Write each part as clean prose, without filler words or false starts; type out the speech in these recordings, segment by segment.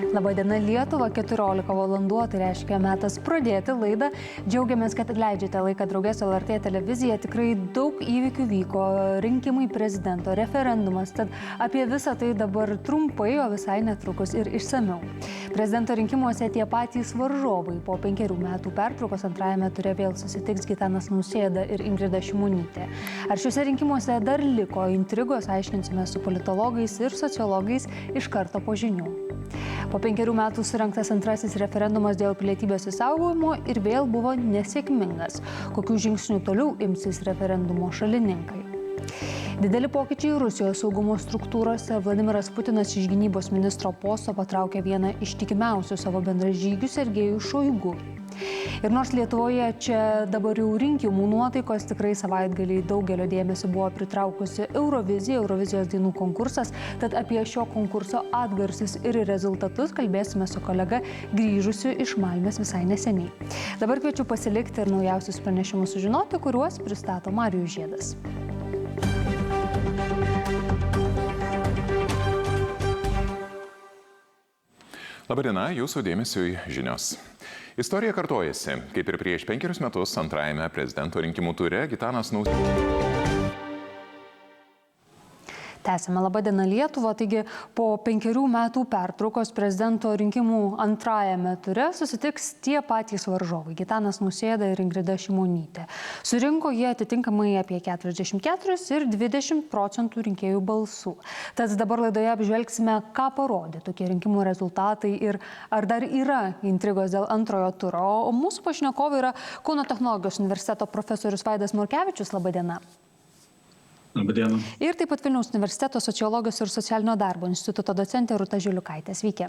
Labadiena Lietuva, 14 valandų, tai reiškia metas pradėti laidą. Džiaugiamės, kad leidžiate laiką draugės su LRT televizija. Tikrai daug įvykių vyko, rinkimai prezidento, referendumas, tad apie visą tai dabar trumpai, o visai netrukus ir išsamiau. Prezidento rinkimuose tie patys varžovai po 5 metų pertraukos antrajame ture vėl susitiks Gitanas Nausėda ir Ingrida Šimonytė. Ar šiuose rinkimuose dar liko intrigos, aiškinsime su politologais ir sociologais iš karto po žinių. Po 5 metų surengtas antrasis referendumas dėl pilietybės išsaugojimo ir vėl buvo nesėkmingas. Kokių žingsnių toliau imsis referendumo šalininkai? Dideli pokyčiai Rusijos saugumo struktūrose. Vladimiras Putinas iš gynybos ministro posto patraukė vieną ištikimiausių savo bendražygių Sergejų Šoigu. Ir nors Lietuvoje čia dabar jau rinkimų nuotaikos, tikrai savaitgalį daugelio dėmesio buvo pritraukusi Eurovizija, Eurovizijos dainų konkursas, tad apie šio konkurso atgarsius ir rezultatus kalbėsime su kolega grįžusiu iš Malmės visai neseniai. Dabar kviečiu pasilikti ir naujausius pranešimus sužinoti, kuriuos pristato Marijus Žiedas. Labadiena, jūsų dėmesiui žinios. Istorija kartojasi, kaip ir prieš 5 metus antrajame prezidento rinkimų ture Gitanas Nausėda. Tęsime Labadiena Lietuva, taigi po 5 metų pertraukos prezidento rinkimų antrajame ture susitiks tie patys varžovai – Gitanas Nausėda ir Ingrida Šimonytė. Surinko jie atitinkamai apie 44 ir 20% rinkėjų balsų. Tad dabar laidoje apžvelgsime, ką parodė tokie rinkimų rezultatai ir ar dar yra intrigos dėl antrojo turo. O mūsų pašnekovai yra Kauno technologijos universiteto profesorius Vaidas Morkevičius. Labadiena. Labadiena. Ir taip pat Vilniaus universiteto sociologijos ir socialinio darbo instituto docentė Rūta Žiliukaitė. Sveiki.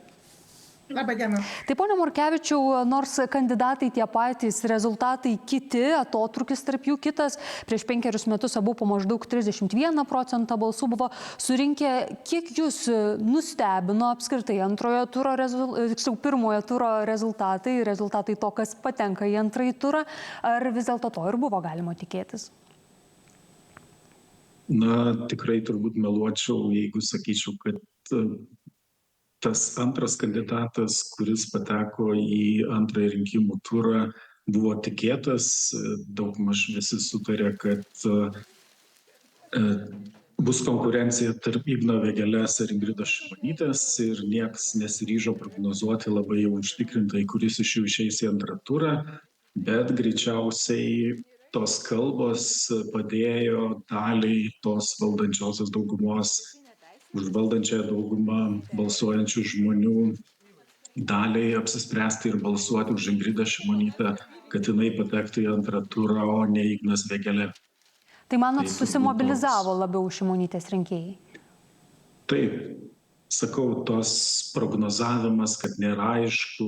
Labadiena. Taip, pone Morkevičiau, nors kandidatai tie patys, rezultatai kiti, atotrūkis tarp jų kitas, prieš 5 metus abu po maždaug 31% balsų buvo surinkę. Kiek jūs nustebino apskritai pirmojo turo rezultatai to, kas patenka į antrąjį turą, ar vis dėlto to ir buvo galima tikėtis? Na, tikrai turbūt meluočiau, jeigu sakyčiau, kad tas antras kandidatas, kuris pateko į antrąjį rinkimų turą, buvo tikėtas. Daugmaž visi sutarė, kad bus konkurencija tarp Igno Vėgėlės ir Ingridos Šimonytės ir nieks nesiryžo prognozuoti labai jau užtikrintai, kuris iš jų išeis į antrą turą, bet greičiausiai tos kalbos padėjo daliai tos valdančiosios daugumos, už valdančiąją daugumą balsuojančių žmonių daliai apsispręsti ir balsuoti už Ingridą Šimonytę, kad jinai patektų į antrą turą, o ne Ignas Vėgėlė. Tai manot, susimobilizavo labiau Šimonytės rinkėjai? Taip. Sakau, tos prognozavimas, kad nėra aišku,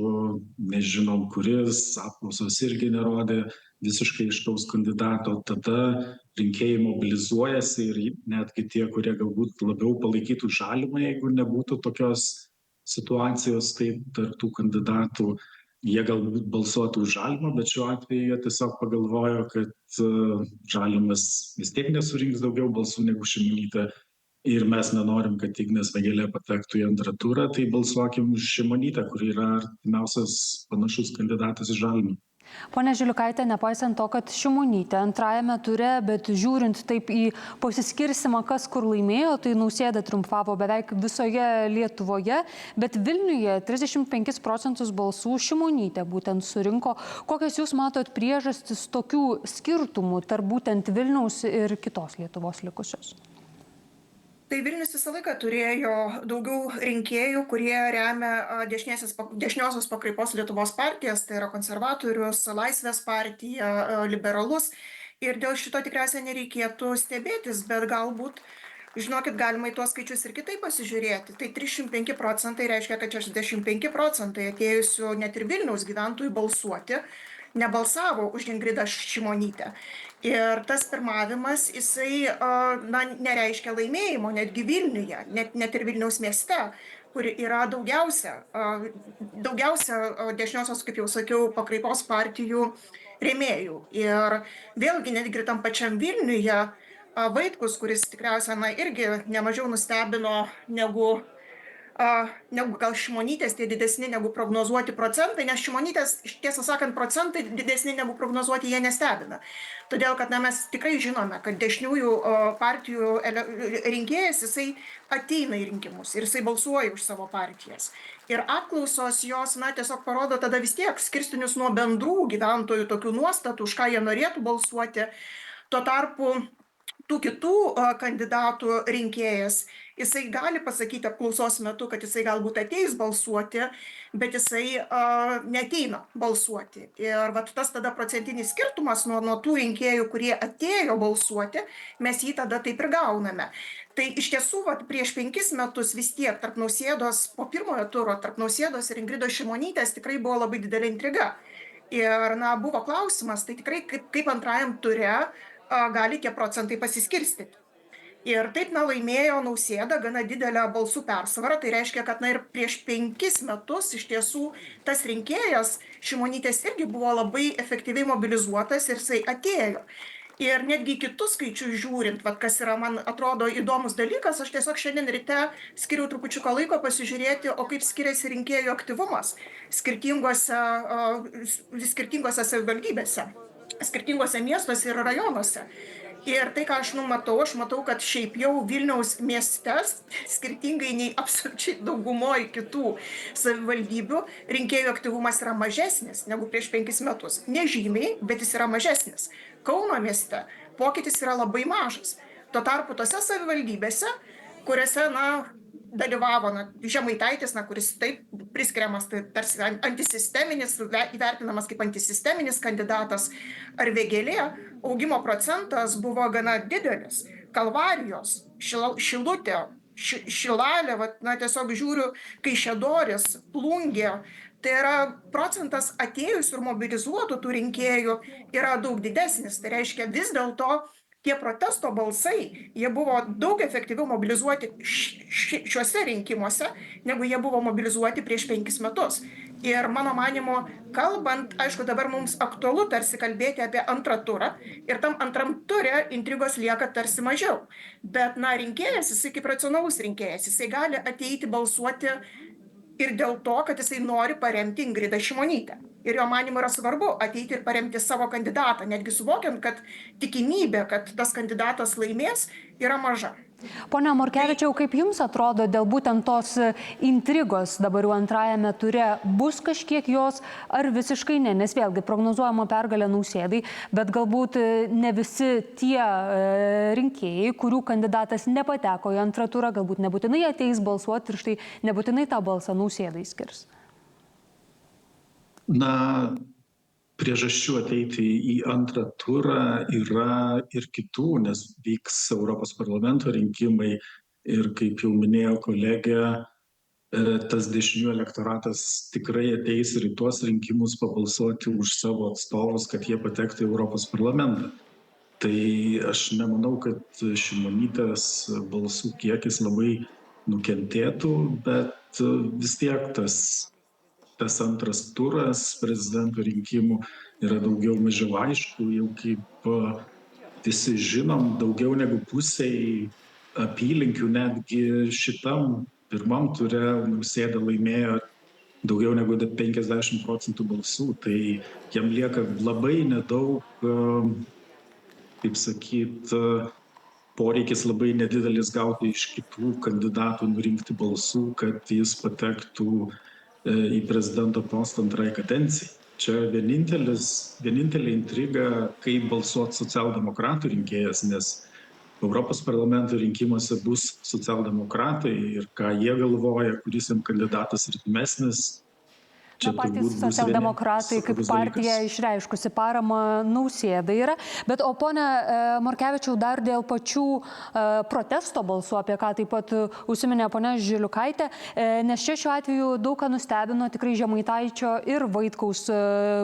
nežinom kuris, apklausos irgi nerodė visiškai aiškaus kandidato, tada rinkėjai mobilizuojasi ir netgi tie, kurie galbūt labiau palaikytų Žalimą, jeigu nebūtų tokios situacijos, tai tarp tų kandidatų jie galbūt balsuotų už Žalimą, bet šiuo atveju jie tiesiog pagalvojo, kad Žalimas vis tiek nesurinks daugiau balsų negu Šimonytė. Ir mes nenorim, kad Ignas Vėgėlė patektų į antrą turą, tai balsuokim už Šimonytę, kuri yra artimiausias panašus kandidatas į Žalimą. Pone Žiliukaitė, nepaisant to, kad Šimonytė antrajame ture, bet žiūrint taip į pasiskirsimą, kas kur laimėjo, tai Nausėda triumfavo beveik visoje Lietuvoje, bet Vilniuje 35% balsų Šimonytė būtent surinko. Kokias jūs matot priežastis tokių skirtumų tarp būtent Vilniaus ir kitos Lietuvos likusios? Tai Vilnius visą laiką turėjo daugiau rinkėjų, kurie remia dešiniosios pakraipos Lietuvos partijas, tai yra konservatorius, Laisvės partija, liberalus. Ir dėl šito tikriausiai nereikėtų stebėtis, bet galbūt, žinokit, galima į tuos skaičius ir kitaip pasižiūrėti. Tai 35% reiškia, kad 65% atėjusių net ir Vilniaus gyventojų balsuoti nebalsavo už Ingridą Šimonytę. Ir tas pirmavimas, jisai nereiškia laimėjimo netgi Vilniuje, net ir Vilniaus mieste, kur yra daugiausia dešiniosios, kaip jau sakiau, pakraipos partijų rėmėjų. Ir vėlgi netgi tam pačiam Vilniuje Vaitkus, kuris tikriausiai irgi nemažiau nustebino negu negu gal Šimonytės tie didesni negu prognozuoti procentai, nes Šimonytės, tiesą sakant, procentai didesni negu prognozuoti jie nestebina. Todėl, kad mes tikrai žinome, kad dešiniųjų partijų rinkėjas, jisai ateina į rinkimus ir jisai balsuoja už savo partijas. Ir apklausos jos, tiesiog parodo tada vis tiek skirstinius nuo bendrų gyventojų tokių nuostatų, už ką jie norėtų balsuoti. Tuo tarpu tų kitų kandidatų rinkėjas, jisai gali pasakyti apklausos metu, kad jisai galbūt ateis balsuoti, bet jisai neateina balsuoti. Ir tas tada procentinis skirtumas nuo tų rinkėjų, kurie atėjo balsuoti, mes jį tada taip ir gauname. Tai iš tiesų, prieš 5 metus vis tiek tarp Nausėdos, po pirmojo turo, tarp Nausėdos ir Ingridos Šimonytės tikrai buvo labai didelė intriga. Ir buvo klausimas, tai tikrai kaip antrajam ture gali tie procentai pasiskirstyti. Ir taip laimėjo Nausėda gana didelę balsų persvarą, tai reiškia, kad ir prieš 5 metus iš tiesų tas rinkėjas Šimonytės irgi buvo labai efektyviai mobilizuotas ir jisai atėjo. Ir netgi kitus skaičius žiūrint, kas yra, man atrodo, įdomus dalykas, aš tiesiog šiandien ryte skiriau trupučiuką laiko pasižiūrėti, o kaip skiriasi rinkėjų aktyvumas skirtingose savivaldybėse, skirtingose miestuose ir rajonuose. Ir tai, ką aš matau, kad šiaip jau Vilniaus mieste, skirtingai nei absoliučiai daugumoje kitų savivaldybių, rinkėjų aktyvumas yra mažesnis negu prieš 5 metus. Nežymiai, bet jis yra mažesnis. Kauno mieste pokytis yra labai mažas. Tuo tarpu tose savivaldybėse, kuriuose, dalyvavo Žemaitaitis, kuris taip priskiriamas, tai tarsi antisisteminis, įvertinamas kaip antisisteminis kandidatas, ar Vėgėlė, augimo procentas buvo gana didelis. Kalvarijos, Šilutė, Šilalė, tiesiog žiūriu, Kaišiadorys, Plungė, tai yra procentas atėjusių ir mobilizuotų tų rinkėjų yra daug didesnis. Tai reiškia, vis dėlto tie protesto balsai, jie buvo daug efektyviau mobilizuoti šiuose rinkimuose, negu jie buvo mobilizuoti prieš 5 metus. Ir mano manymu, kalbant, aišku, dabar mums aktualu tarsi kalbėti apie antrą turą ir tam antram ture intrigos lieka tarsi mažiau. Bet, rinkėjas, jisai kaip racionalus rinkėjas, jisai gali ateiti balsuoti ir dėl to, kad jisai nori paremti Ingridą Šimonytę. Ir jo manymu yra svarbu ateiti ir paremti savo kandidatą, netgi suvokiant, kad tikimybė, kad tas kandidatas laimės, yra maža. Pone Morkevičiau, kaip Jums atrodo dėl būtent tos intrigos dabar jau antrajame ture, bus kažkiek jos ar visiškai ne? Nes vėlgi prognozuojama pergalė Nausėdai, bet galbūt ne visi tie rinkėjai, kurių kandidatas nepateko į antrą turą, galbūt nebūtinai ateis balsuoti ir štai nebūtinai tą balsą Nausėdai skirs. Priežasčių ateiti į antrą turą yra ir kitų, nes vyks Europos parlamento rinkimai ir, kaip jau minėjo kolegė, tas dešiniųjų elektoratas tikrai ateis ir į tuos rinkimus pabalsuoti už savo atstovus, kad jie patektų į Europos parlamentą. Tai aš nemanau, kad Šimonytės balsų kiekis labai nukentėtų, bet vis tiek tas antras turas prezidento rinkimų yra daugiau mažiau aišku, jau kaip visi žinom, daugiau negu pusiai apylinkių, netgi šitam pirmam ture Nausėda laimėjo daugiau negu 50% balsų, tai jam lieka labai nedaug, kaip sakyt, poreikis labai nedidelis gauti iš kitų kandidatų nurinkti balsų, kad jis patektų į prezidento postą antrai kadencijai. Čia vienintelė intriga, kaip balsuoti socialdemokratų rinkėjas, nes Europos parlamento rinkimuose bus socialdemokratai ir ką jie galvoja, kuris jam kandidatas artimesnis. Patys socialdemokratai kaip partija išreiškusi paramą Nausėdai yra. Bet, o pone Morkevičiau, dar dėl pačių protesto balsų, apie ką taip pat užsiminė ponia Žiliukaitė, nes čia šiuo atveju daug ką nustebino tikrai Žemaitaičio ir Vaitkaus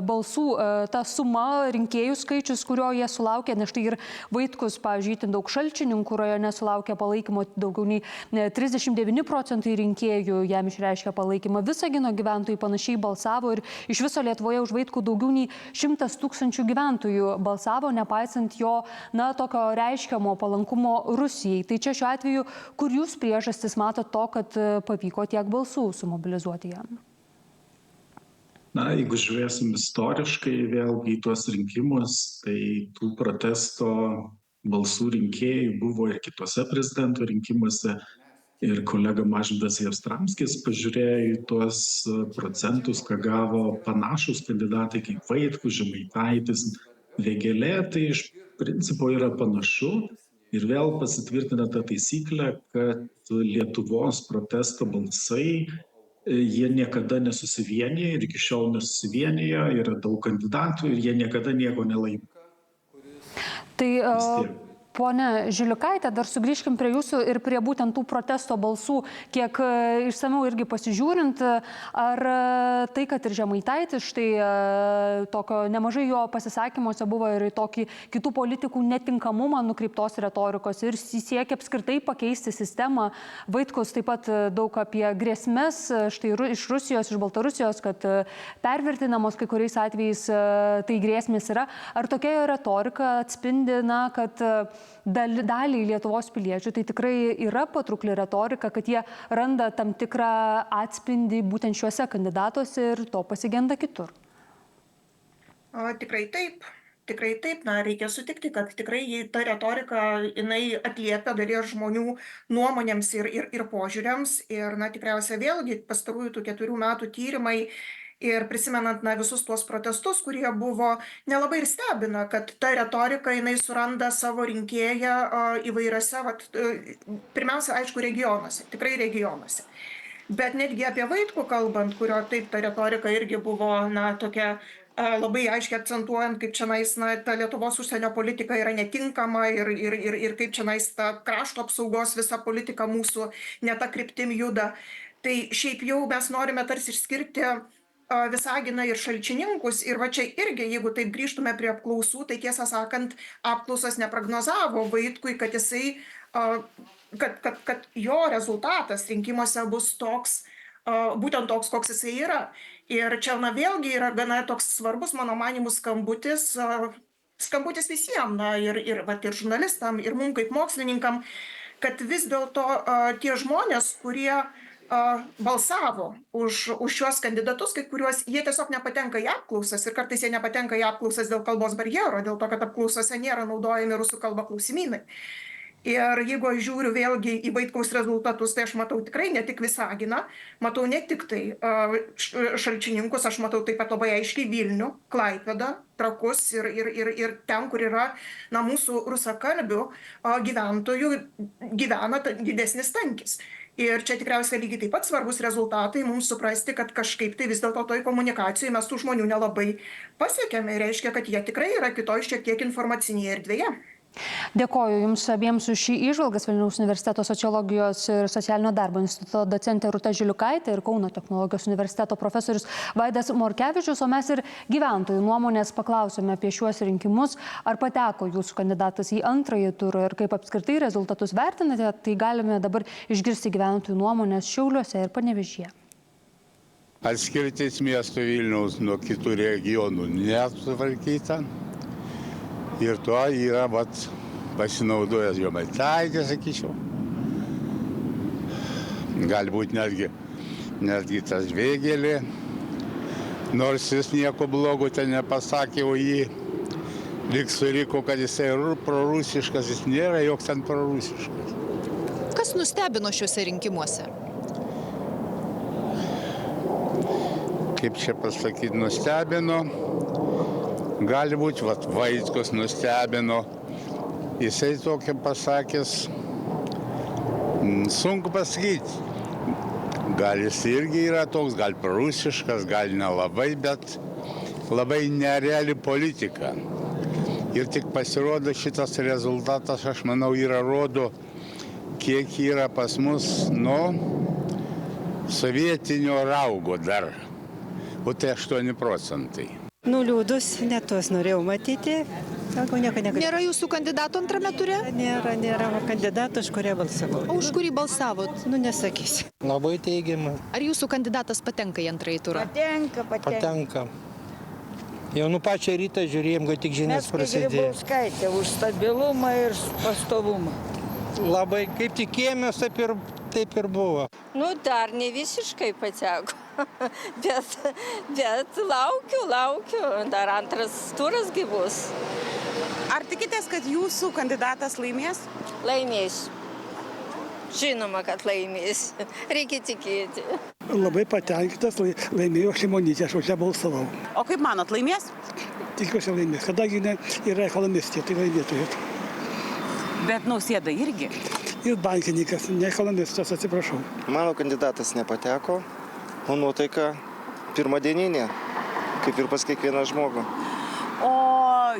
balsų. Ta suma, rinkėjų skaičius, kurio jie sulaukė, nes štai ir Vaitkus, pavyzdžiui, itin daug Šalčininkų rajone sulaukė palaikymo, daugiau nei 39% rinkėjų jam išreiškė palaikymą. Visagino gyventojai panašiai balsavo ir iš viso Lietuvoje už Vaitkų daugiau nei 100 000 gyventojų balsavo, nepaisant jo, tokio reiškiamo palankumo Rusijai. Tai čia šiuo atveju, kur jūs priežastis matot to, kad pavyko tiek balsų sumobilizuoti jam? Jeigu žiūrėsim istoriškai vėlgi į tuos rinkimus, tai tų protesto balsų rinkėjų buvo ir kitose prezidento rinkimuose. Ir kolega Mažvydas Jastramskis pažiūrėjo į tuos procentus, ką gavo panašus kandidatai kaip Vaitkus, Žemaitaitis, Vėgėlė, tai iš principo yra panašu. Ir vėl pasitvirtina ta taisyklė, kad Lietuvos protesto balsai jie niekada nesusivienyje ir iki šiol nesusivienyje, yra daug kandidatų ir jie niekada nieko nelaimi. Tai, Pone Žiliukaite, dar sugrįžkim prie jūsų ir prie būtent tų protesto balsų, kiek išsamiau irgi pasižiūrint, ar tai, kad ir Žemaitaitis, štai tokio nemažai jo pasisakymuose buvo ir tokį kitų politikų netinkamumą nukreiptos retorikos ir siekia apskritai pakeisti sistemą. Vaitkus taip pat daug apie grėsmes, štai iš Rusijos, iš Baltarusijos, kad pervertinamos kai kuriais atvejais tai grėsmės yra. Ar tokia retorika atspindi, kad daliai Lietuvos piliečių tai tikrai yra patraukli retorika, kad jie randa tam tikrą atspindį būtent šiuose kandidatuose ir to pasigenda kitur? Tikrai taip. Tikrai taip, reikia sutikti, kad tikrai ta retorika, jinai atliepia dalies žmonių nuomonėms ir požiūriams. Ir, tikriausiai vėlgi pastarųjų tų 4 metų tyrimai ir prisimenant visus tuos protestus, kurie buvo, nelabai ir stebina, kad ta retorika, jinai suranda savo rinkėją įvairiose, pirmiausia, aišku, regionuose, tikrai regionuose. Bet netgi apie Vaitkų kalbant, kurio taip ta retorika irgi buvo, tokia labai aiškiai akcentuojant, kaip čionais ta Lietuvos užsienio politika yra netinkama ir kaip čionais ta krašto apsaugos visa politika mūsų ne ta kryptim juda. Tai šiaip jau mes norime tarsi išskirti Visaginą ir Šalčininkus ir čia irgi, jeigu taip grįžtume prie apklausų, tai tiesą sakant, apklausas neprognozavo Vaitkui, kad jisai, kad jo rezultatas rinkimuose bus toks, būtent toks, koks jisai yra. Ir čia vėlgi yra gana toks svarbus, mano manymu, skambutis visiems, ir žurnalistam, ir mums kaip mokslininkam, kad vis dėlto tie žmonės, kurie balsavo už šios kandidatus, kai kuriuos jie tiesiog nepatenka į apklausas ir kartais jie nepatenka į apklausas dėl kalbos barjero, dėl to, kad apklausose nėra naudojami rusų kalba klausimynai. Ir jeigu aš žiūriu vėlgi į Vaitkaus rezultatus, tai aš matau tikrai ne tik Visaginą, matau ne tik tai Šalčininkus, aš matau taip pat labai aiškiai Vilnių, Klaipėdą, Trakus ir ten, kur yra mūsų rusakalbių gyventojų gyvena didesnis tankis. Ir čia tikriausiai lygiai taip pat svarbus rezultatai mums suprasti, kad kažkaip tai vis dėlto toj komunikacijai mes tų žmonių nelabai pasiekėme. Reiškia, kad jie tikrai yra kitoj šiek tiek informacinėje erdvėje. Dėkoju Jums abiems už šį įžvalgas. Vilniaus universiteto sociologijos ir socialinio darbo instituto docentė Rūta Žiliukaitė ir Kauno technologijos universiteto profesorius Vaidas Morkevičius. O mes ir gyventojų nuomonės paklausėme apie šiuos rinkimus. Ar pateko jūsų kandidatas į antrąjį turą ir kaip apskritai rezultatus vertinate, tai galime dabar išgirsti gyventojų nuomonės Šiauliuose ir Panevėžyje. Atskirtis miesto Vilniaus nuo kitų regionų nesutvarkyta. Ir tuo yra pasinaudojęs Žemaitaitis, sakyčiau. Galbūt netgi tas Vėgėlė, nors jis nieko blogo ten nepasakė, o jį lyg suriko, kad jisai prorusiškas, jis nėra joks ten prorusiškas. Kas nustebino šiuose rinkimuose? Kaip čia pasakyti, nustebino. Gali būti, Vaitkus nustebino, jisai tokia pasakęs, sunku pasakyti. Gal jis irgi yra toks, gal prorusiškas, gal nelabai, bet labai nereali politika. Ir tik pasirodo šitas rezultatas, aš manau, rodo, kiek yra pas mus sovietinio raugo dar, o tai 8%. Liūdus, net tuos norėjau matyti, Daugiau nieko negaliu. Nėra jūsų kandidato antrame ture? Nėra kandidato, už kurią balsavau. O už kurį balsavot? Nu, nesakysiu. Labai teigiamai. Ar jūsų kandidatas patenka į antrąjį turą? Patenka. Jau nuo pačio ryto žiūrėjom, kad tik žinias prasidėjo. Grybauskaitė už stabilumą ir pastovumą. Labai kaip tikėjomės, taip ir buvo. Nu, dar ne visiškai pateko, bet laukiu, dar antras turas gi bus. Ar tikitės, kad jūsų kandidatas laimės? Laimėsiu. Žinoma, kad laimės. Reikia tikėti. Labai patenkintas, laimėjo Šimonytė, aš už ją balsavau. O kaip manot, laimės? Tikiuosi laimės, kadangi yra ekonomistė, tai laimėtų. Bet Nausėda irgi. Ir bankininkas, ne ekonomistas, atsiprašau. Mano kandidatas nepateko, o nuotaika pirmadieninė, kaip ir pas kiekvieną žmogų. O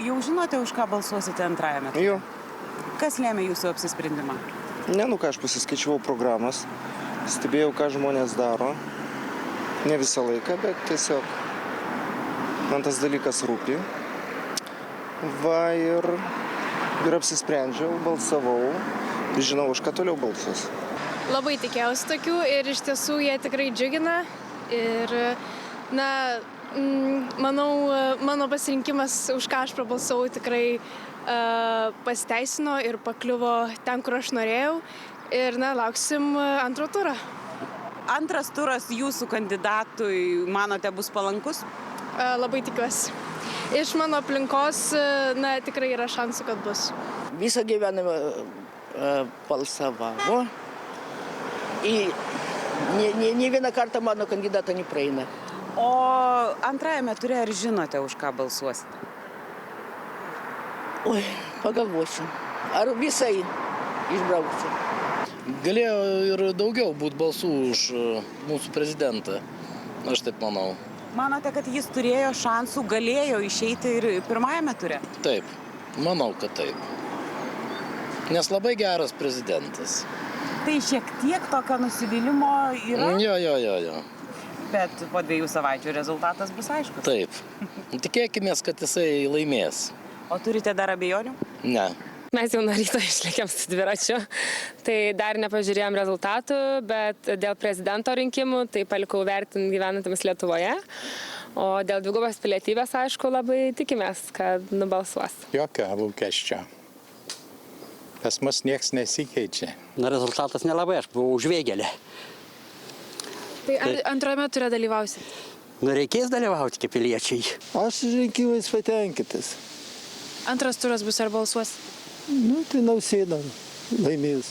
jau žinote, už ką balsuosite antrajame? Jo. Kas lėmė jūsų apsisprendimą? Ką aš pasiskaičiavau programas, stebėjau, ką žmonės daro. Ne visą laiką, bet tiesiog man tas dalykas rūpi. Ir apsisprendžiau, balsavau, žinau, už ką toliau balsuos. Labai tikėjausi tokių ir iš tiesų jie tikrai džiugina. Ir, manau, mano pasirinkimas, už ką aš prabalsavau, tikrai pasiteisino ir pakliuvo ten, kur aš norėjau. Ir, lauksim antro turą. Antras turas jūsų kandidatui, manote, bus palankus? Labai tikiuosi. Iš mano aplinkos, tikrai yra šansų, kad bus. Visą gyvenimą balsavau. Ne vieną kartą mano kandidatą nepraeina. O antrajame ture ar žinote, už ką balsuosite? Oi, pagalvosiu. Ar visai išbrauksiu? Galėjo ir daugiau būti balsų už mūsų prezidentą, aš taip manau. Manote, kad jis turėjo šansų, galėjo išeiti ir pirmajame ture? Taip, manau, kad taip. Nes labai geras prezidentas. Tai šiek tiek tokio nusivylimo yra? Jo. Bet po 2 savaičių rezultatas bus aiškus. Taip. Tikėkime, kad jisai laimės. O turite dar abejonių? Ne. Mes jau nuo ryto išlėkėm su dviračiu, tai dar nepažiūrėjom rezultatų, bet dėl prezidento rinkimų tai palikau vertinti gyvenantiems Lietuvoje. O dėl dvigubos pilietybės, aišku, labai tikimės, kad nubalsuos. Jokio lūkesčio. Pas mus nieks nesikeičia. Rezultatas nelabai, aš buvau už Vėgėlę. Tai ar antrame ture dalyvausi? Reikės dalyvauti kaip piliečiai. Aš rinkimais patenkintas. Antras turas bus ar balsuos? Tai Nausėda laimės.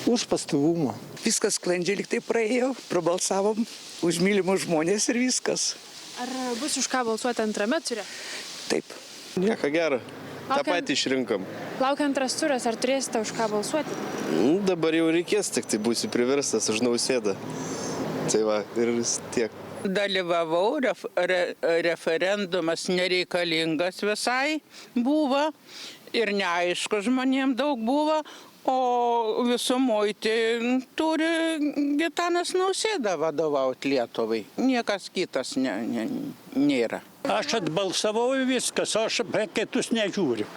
Už pastovumą. Viskas sklandžiai, lyg tai praėjo, prabalsavom už mylimus žmonės ir viskas. Ar bus už ką balsuoti antrame ture? Taip. Nieko gero. Ta patį išrinkom. Laukia antras turas, ar turėsite už ką balsuoti? Dabar jau reikės, tik tai būsiu priverstas už Nausėdą. Tai va, ir tiek. Dalyvavau, referendumas nereikalingas visai buvo ir neaišku žmonėms daug buvo, o visumoje tai turi Gitanas Nausėda vadovauti Lietuvai. Niekas kitas nėra. Aš atbalsavau viskas, aš be kitus nežiūriu.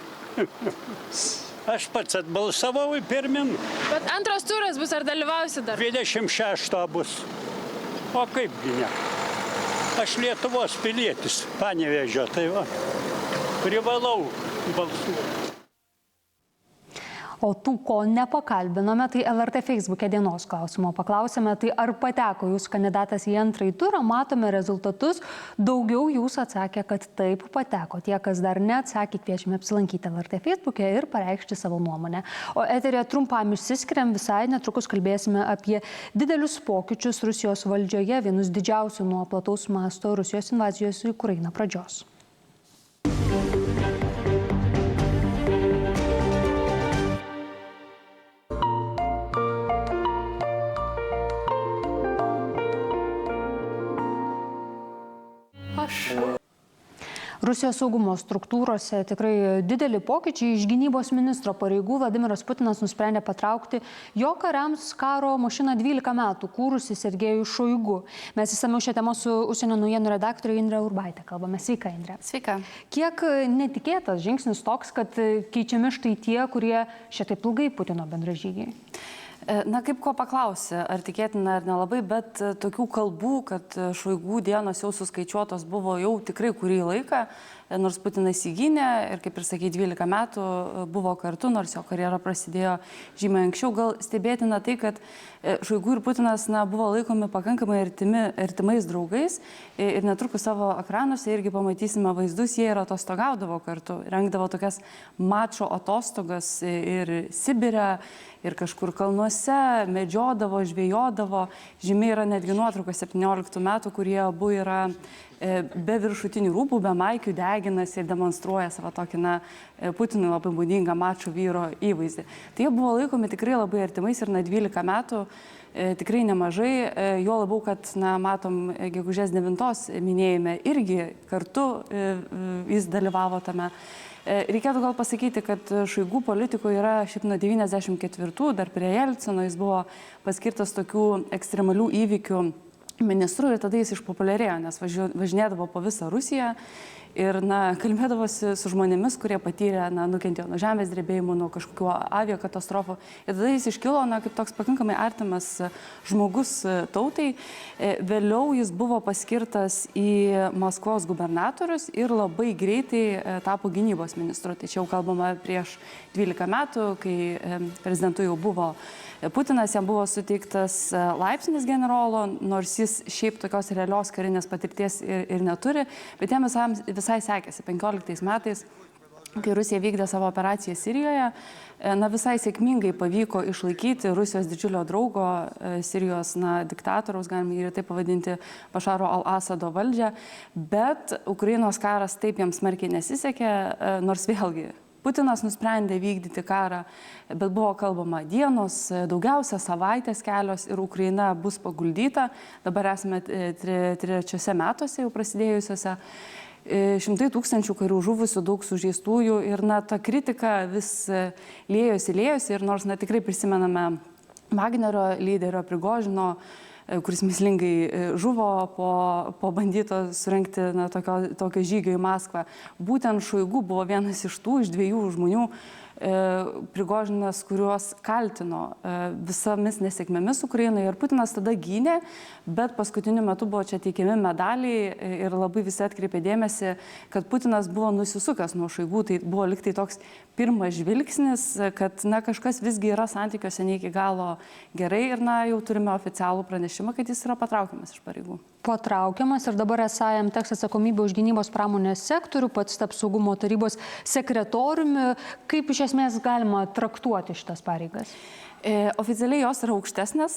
Aš pats atbalsavau į pirmin. Bet antras turas bus, ar dalyvausi dar? 26 bus. O kaipgi ne? Aš Lietuvos pilietis, Panevėžio, tai va, privalau balsuoti. O tų, ko nepakalbinome, tai LRT Facebook'e dienos klausimo paklausėme, tai ar pateko jūsų kandidatas į antrąjį turą, matome rezultatus, daugiau jūsų atsakė, kad taip pateko. Tie, kas dar neatsakė, kviečiame apsilankyti LRT Facebook'e ir pareikšti savo nuomonę. O eterėje trumpam išsiskiriam, visai netrukus kalbėsime apie didelius pokyčius Rusijos valdžioje, vienus didžiausių nuo plataus masto Rusijos invazijos į Ukrainą pradžios. Rusijos saugumo struktūrose tikrai dideli pokyčiai. Iš gynybos ministro pareigų Vladimiras Putinas nusprendė patraukti jo kariams karo mašiną 12 metų kūrusi Sergejų Šoigu. Mes įsamiau šią temą su užsienio naujienų redaktorė Indrė Urbaitė kalbame. Sveika, Indrė. Sveika. Kiek netikėtas žingsnis toks, kad keičiami štai tie, kurie šitaip ilgai Putino bendražygiai? Na, kaip ko paklausė, ar tikėtina ar nelabai, bet tokių kalbų, kad Šoigų dienos jau suskaičiuotos buvo jau tikrai kurį laiką, nors Putinas įgynė ir, kaip ir sakė, 12 metų buvo kartu, nors jo karjera prasidėjo žymiai anksčiau. Gal stebėtina tai, kad Šoigu ir Putinas buvo laikomi pakankamai artimais draugais ir netrukus savo ekranuose irgi pamatysime vaizdus, jie ir atostogaudavo kartu, rengdavo tokias mačo atostogas ir Sibire, ir kažkur kalnuose, medžiodavo, žvejodavo. Žymiai yra netgi nuotraukos 17 metų, kurie abu yra be viršutinių rūbų, be maikių, deginasi ir demonstruoja savo tokį, Putinui labai būdingą mačo vyro įvaizdį. Tai jie buvo laikomi tikrai labai artimais ir 12 metų tikrai nemažai, jo labiau, kad matom gegužės 9 minėjime irgi kartu jis dalyvavo tame. Reikėtų gal pasakyti, kad Šoigu politikoje yra šiaip nuo 94, dar prie Jelcino jis buvo paskirtas tokių ekstremalių įvykių ministru ir tada jis išpopuliarėjo, nes važinėdavo po visą Rusiją ir kalbėdavosi su žmonėmis, kurie patyrė, nukentėjo nuo žemės drebėjimų, nuo kažkokių aviakatastrofų. Ir tada jis iškilo kaip toks pakankamai artimas žmogus tautai. Vėliau jis buvo paskirtas į Maskvos gubernatorius ir labai greitai tapo gynybos ministru. Tai čia jau kalbama prieš 12 metų, kai prezidentu jau buvo Putinas, jam buvo suteiktas laipsnis generolo, nors jis šiaip tokios realios karinės patirties ir neturi, bet jam visai sekėsi 15 metais, kai Rusija vykdė savo operaciją Sirijoje, visai sėkmingai pavyko išlaikyti Rusijos didžiulio draugo, Sirijos diktatoriaus, galime jį taip pavadinti, Bašaro al-Asado valdžią, bet Ukrainos karas taip jam smarkiai nesisekė, nors vėlgi Putinas nusprendė vykdyti karą, bet buvo kalbama dienos, daugiausia savaitės kelios ir Ukraina bus paguldyta. Dabar esame 3 metuose jau prasidėjusiuose. 100 000 karių žuvusių, daug sužeistųjų ir ta kritika vis liejosi ir nors tikrai prisimename Vagnerio lyderio Prigožino, kuris mislingai žuvo po bandyto surengti tokio žygio į Maskvą. Būtent Šoigu buvo vienas iš tų, iš 2 žmonių, Prigožinas, kuriuos kaltino visomis nesėkmėmis Ukrainoje ir Putinas tada gynė, bet paskutiniu metu buvo čia teikiami medaliai ir labai visi atkreipė dėmesį, kad Putinas buvo nusisukęs nuo Šoigu, tai buvo liktai toks pirmas žvilgsnis, kad kažkas visgi yra santykiuose ne iki galo gerai ir jau turime oficialų pranešimą, kad jis yra patraukiamas iš pareigų. Patraukiamas ir dabar esą jam teks atsakomybė už gynybos pramonės sektorių, pats taps saugumo tarybos sekretoriumi. Kaip iš esmės galima traktuoti šitas pareigas? Oficialiai jos yra aukštesnės,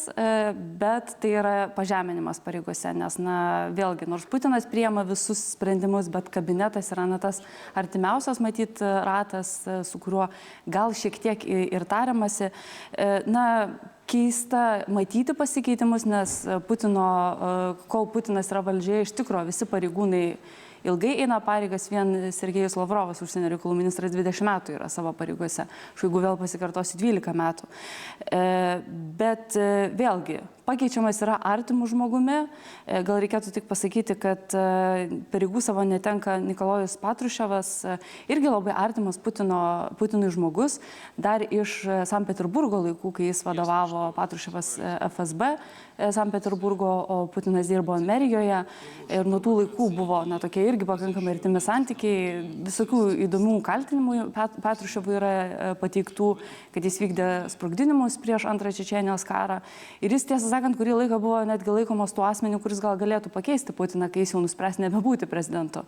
bet tai yra pažeminimas pareigose, nes vėlgi, nors Putinas priema visus sprendimus, bet kabinetas yra tas artimiausias matyt ratas, su kuriuo gal šiek tiek ir tariamasi. Keista matyti pasikeitimus, nes kol Putinas yra valdžioje, iš tikrųjų visi pareigūnai ilgai eina pareigas, vien Sergejus Lavrovas, užsienio reikalų ministras, 20 metų yra savo pareigose. Šoigu vėl pasikartosiu 12 metų. Bet vėlgi, pakeičiamas yra artimų žmogumi. Gal reikėtų tik pasakyti, kad pareigų savo netenka Nikolajus Patruševas, irgi labai artimas Putinui žmogus, dar iš Sankt Peterburgo laikų, kai jis vadovavo Patruševas FSB Sankt Peterburgo, o Putinas dirbo Merijoje. Ir nuo tų laikų buvo tokie irgi pakankamai artimi santykiai. Visokių įdomių kaltinimų Patruševui yra pateiktų, kad jis vykdė sprogdinimus prieš Antrą Čečėnijos karą. Ir jis, tiesą sakant, kurį laiką buvo netgi laikomas tuo asmeniu, kuris gal galėtų pakeisti Putiną, kai jis jau nuspręs nebebūti prezidentu.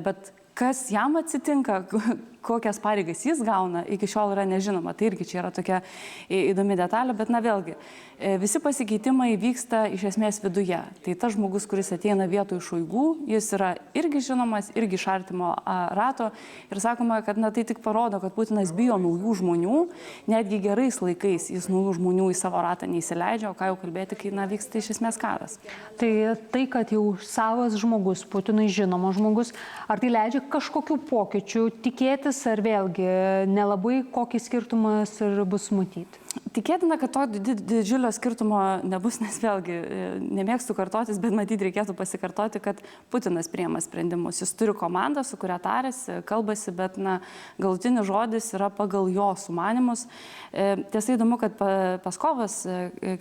Bet Kas jam atsitinka, kokias pareigas jis gauna, iki šiol yra nežinoma. Tai irgi čia yra tokia įdomi detalė, bet na vėlgi, visi pasikeitimai vyksta iš esmės viduje. Tai tas žmogus, kuris ateina vietoj Šoigų, jis yra irgi žinomas, irgi iš artimo rato. Ir sakoma, kad na, tai tik parodo, kad Putinas bijo naujų žmonių, netgi gerais laikais jis naujų žmonių į savo ratą neįsileidžia, o ką jau kalbėti, kai na, vyksta iš esmės karas. Tai, kad jau savas žmogus, Putinui žinomas žmogus, ar tai leidžia kažkokių pokyčių tikėtis, ar vėlgi nelabai kokį skirtumas ir bus matyti? Tikėtina, kad to didžiulio skirtumo nebus, nes vėlgi nemėgstu kartotis, bet matyti reikėtų pasikartoti, kad Putinas priima sprendimus. Jis turi komandą, su kuria tarėsi, kalbasi, bet na, galutinis žodis yra pagal jo sumanimus. Tiesa įdomu, kad Peskovas,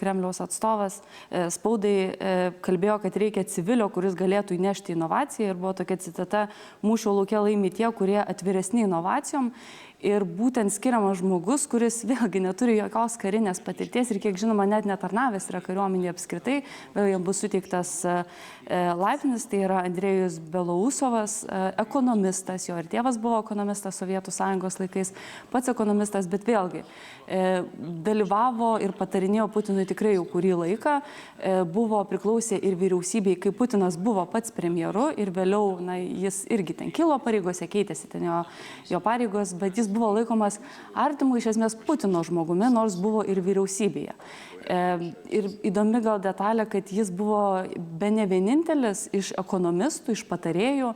Kremliaus atstovas, spaudai kalbėjo, kad reikia civilio, kuris galėtų įnešti inovaciją, ir buvo tokia citata: mūšio lauke laimi tie, kurie atviresni inovacijom. Ir būtent skiriamas žmogus, kuris vėlgi neturi jokios karinės patirties ir, kiek žinoma, net netarnavęs yra kariuomenėje apskritai, jam bus suteiktas laipsnis, tai yra Andrėjus Belousovas, ekonomistas, jo ir tėvas buvo ekonomistas Sovietų Sąjungos laikais, pats ekonomistas, bet vėlgi dalyvavo ir patarinėjo Putinui tikrai jau kurį laiką, buvo priklausę ir vyriausybei, kai Putinas buvo pats premjeru, ir vėliau na, jis irgi ten kilo pareigose, keitėsi ten jo pareigos, bet jis buvo laikomas artimu iš esmės Putino žmogumi, nors buvo ir vyriausybėje. Ir įdomi gal detalė, kad jis buvo bene vienintelis iš ekonomistų, iš patarėjų,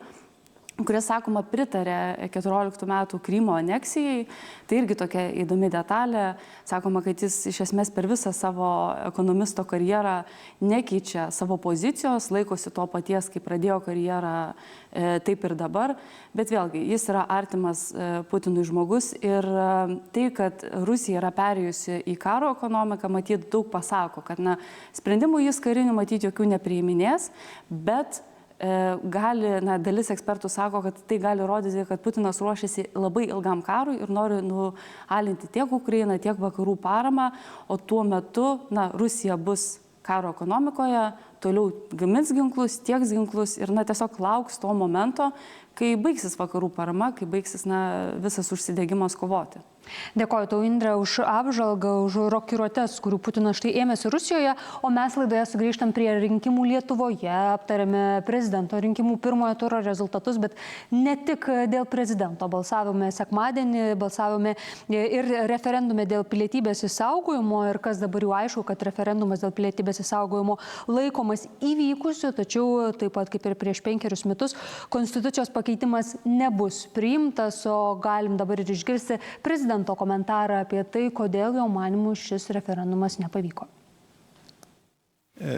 kurie, sakoma, pritarė 14 metų Krymo aneksijai. Tai irgi tokia įdomi detalė. Sakoma, kad jis iš esmės per visą savo ekonomisto karjerą nekeičia savo pozicijos, laikosi to paties, kai pradėjo karjerą, taip ir dabar. Bet vėlgi, jis yra artimas Putinui žmogus, ir tai, kad Rusija yra perėjusi į karo ekonomiką, matyt, daug pasako, kad na, sprendimų jis karinių matyti jokių nepriiminės, bet gali, na, dalis ekspertų sako, kad tai gali rodyti, kad Putinas ruošiasi labai ilgam karui ir nori nualinti tiek Ukrainą, tiek vakarų paramą, o tuo metu, na, Rusija bus karo ekonomikoje, toliau gamins ginklus, tieks ginklus ir, na, tiesiog lauks to momento, kai baigsis vakarų parama, kai baigsis, na, visas užsidegimas kovoti. Dėkoju tau, Indre, už apžvalgą, už rokiruotes, kurių Putinas štai ėmėsi Rusijoje, o mes laidoje sugrįžtam prie rinkimų Lietuvoje, aptarėme prezidento rinkimų pirmojo turo rezultatus, bet ne tik dėl prezidento. Balsavome sekmadienį, balsavome ir referendume dėl pilietybės išsaugojimo, ir kas dabar jau aišku, kad referendumas dėl pilietybės išsaugojimo laikomas įvykusiu, tačiau taip pat kaip ir prieš 5 metus konstitucijos pakeitimas nebus priimtas, o galim dabar ir išgirsti prezidento komentarą apie tai, kodėl jo manymu šis referendumas nepavyko.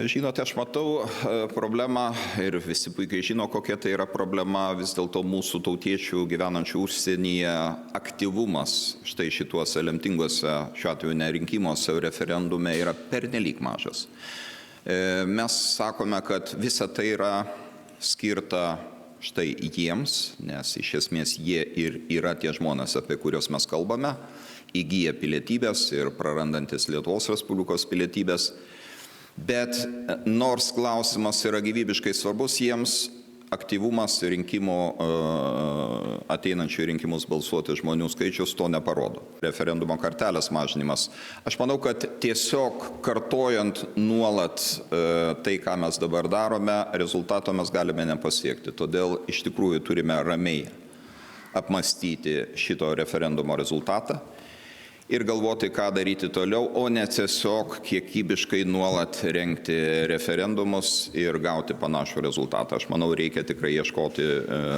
Žinote, aš matau problemą ir visi puikiai žino, kokia tai yra problema. Vis dėlto mūsų tautiečių gyvenančių užsienyje aktyvumas štai šituose lemtinguose, šiuo atveju ne rinkimuose, referendume yra pernelyg mažas. Mes sakome, kad visa tai yra skirta štai jiems, nes iš esmės jie ir yra tie žmonės, apie kuriuos mes kalbame, įgyja pilietybės ir prarandantis Lietuvos Respublikos pilietybės. Bet nors klausimas yra gyvybiškai svarbus jiems, aktyvumas rinkimų, ateinančių rinkimus balsuoti žmonių skaičius to neparodo. Referendumo kartelės mažinimas. Aš manau, kad tiesiog kartojant nuolat tai, ką mes dabar darome, rezultato mes galime nepasiekti. Todėl iš tikrųjų turime ramiai apmastyti šito referendumo rezultatą ir galvoti, ką daryti toliau, o ne tiesiog kiekybiškai nuolat rengti referendumus ir gauti panašų rezultatą. Aš manau, reikia tikrai ieškoti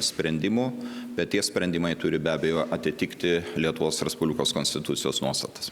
sprendimų, bet tie sprendimai turi be abejo atitikti Lietuvos Respublikos konstitucijos nuostatas.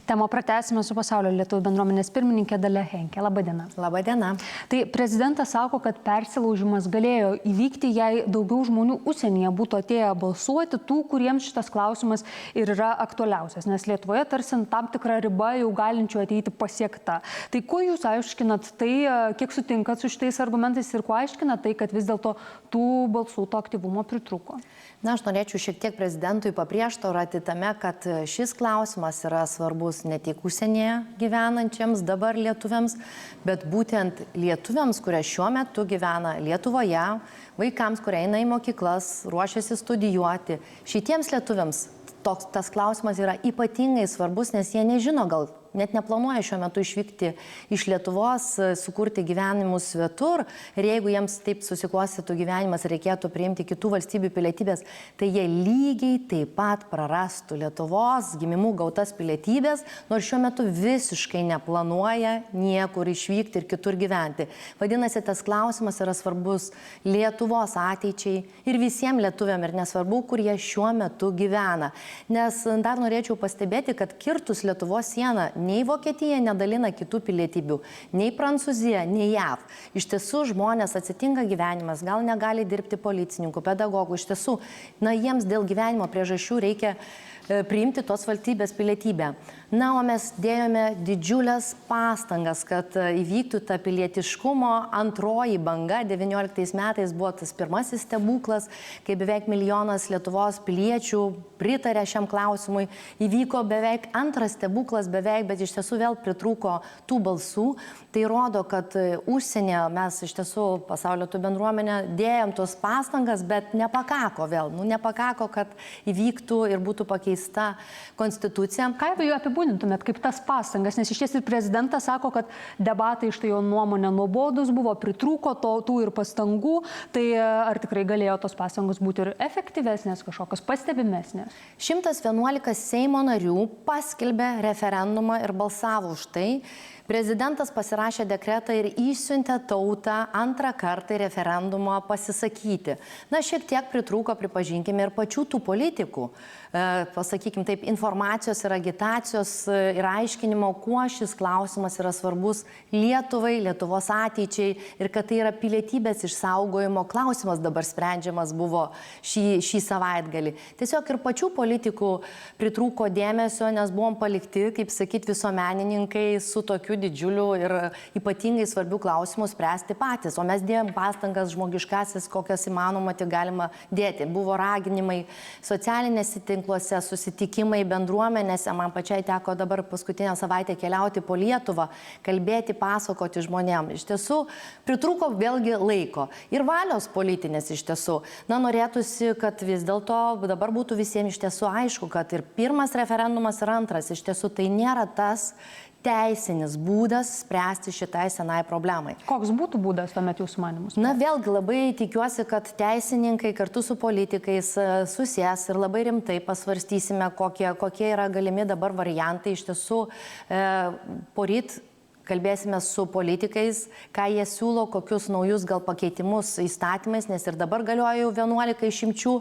Temą pratęsime su Pasaulio lietuvių bendruomenės pirmininkė Dalia Henke. Labadiena. Labadiena. Tai prezidentas sako, kad persilaužimas galėjo įvykti, jei daugiau žmonių užsienyje būtų atėję balsuoti, tų, kuriems šitas klausimas ir yra aktualiausias, nes Lietuvoje tarsi tam tikra riba jau galinčių ateiti pasiekta. Tai kuo jūs aiškinat tai, kiek sutinkat su šitais argumentais ir kuo aiškinat tai, kad vis dėlto tų balsų, to aktyvumo pritrūko? Na, aš norėčiau šiek tiek prezidentui paprieštarauti tame, kad šis klausimas yra svarbus svarbus ne tik užsienyje gyvenančiams dabar lietuviams, bet būtent lietuviams, kurie šiuo metu gyvena Lietuvoje, vaikams, kurie eina į mokyklas, ruošiasi studijuoti. Šitiems lietuviams tas klausimas yra ypatingai svarbus, nes jie nežino, gal net neplanuoja šiuo metu išvykti iš Lietuvos, sukurti gyvenimus svetur. Ir jeigu jiems taip susiklostytų gyvenimas, reikėtų priimti kitų valstybių pilietybės, tai jie lygiai taip pat prarastų Lietuvos gimimų gautas pilietybės, nors šiuo metu visiškai neplanuoja niekur išvykti ir kitur gyventi. Vadinasi, tas klausimas yra svarbus Lietuvos ateičiai ir visiems lietuviam, ir nesvarbu, kur jie šiuo metu gyvena. Nes dar norėčiau pastebėti, kad kirtus Lietuvos sieną nei Vokietija nedalina kitų pilietybių, nei Prancūzija, nei JAV. Iš tiesų žmonės atsitinka gyvenimas, gal negali dirbti policininkų, pedagogų. Iš tiesų, jiems dėl gyvenimo priežasčių reikia priimti tos valstybės pilietybę. Na, o mes dėjome didžiulės pastangas, kad įvyktų ta pilietiškumo antroji banga. 19 metais buvo tas pirmasis stebuklas, kai beveik 1 milijonas Lietuvos piliečių pritarė šiam klausimui. Įvyko beveik antras stebuklas, bet iš tiesų vėl pritrūko tų balsų. Tai rodo, kad užsienyje mes iš tiesų pasaulio tų bendruomenė dėjom tos pastangas, bet nepakako vėl. Nepakako, kad įvyktų ir būtų pakeista konstitucija. Ką jūs apibūdintumėt kaip tas pastangas? Nes iš ties ir prezidentas sako, kad debatai iš tai jo nuomonė nuobodus buvo, pritrūko tų ir pastangų. Tai ar tikrai galėjo tos pastangos būti ir efektyvesnės, kažkokios pastebimesnės? 111 Seimo narių paskelbė referendumą ir balsavo už tai. Prezidentas pasirašė dekretą ir išsiuntė tautą antrą kartą į referendumą pasisakyti. Na, šiek tiek pritrūko, pripažinkime, ir pačių tų politikų, pasakykime taip, informacijos ir agitacijos ir aiškinimo, kuo šis klausimas yra svarbus Lietuvai, Lietuvos ateičiai ir kad tai yra pilietybės išsaugojimo klausimas dabar sprendžiamas buvo šį savaitgalį. Tiesiog ir pačių politikų pritrūko dėmesio, nes buvom palikti, kaip sakyti, visuomenininkai su tokiu didžiulių ir ypatingai svarbių klausimų spręsti patys. O mes dėjom pastangas žmogiškasis, kokias įmanoma tik galima dėti. Buvo raginimai socialinėse tinkluose, susitikimai bendruomenėse. Man pačiai teko dabar paskutinę savaitę keliauti po Lietuvą, kalbėti, pasakoti žmonėm. Iš tiesų, pritrūko vėlgi laiko. Ir valios politinės iš tiesų. Na, norėtųsi, kad vis dėlto dabar būtų visiems iš tiesų aišku, kad ir pirmas referendumas ir antras iš tiesų tai nėra tas teisinis būdas spręsti šitai senai problemai. Koks būtų būdas tuomet jūsų manimus? Na, vėlgi labai tikiuosi, kad teisininkai kartu su politikais susės ir labai rimtai pasvarstysime, kokie yra galimi dabar variantai. Iš tiesų, poryt kalbėsime su politikais, ką jie siūlo, kokius naujus gal pakeitimus įstatymais, nes ir dabar galioja jau 11 išimčių.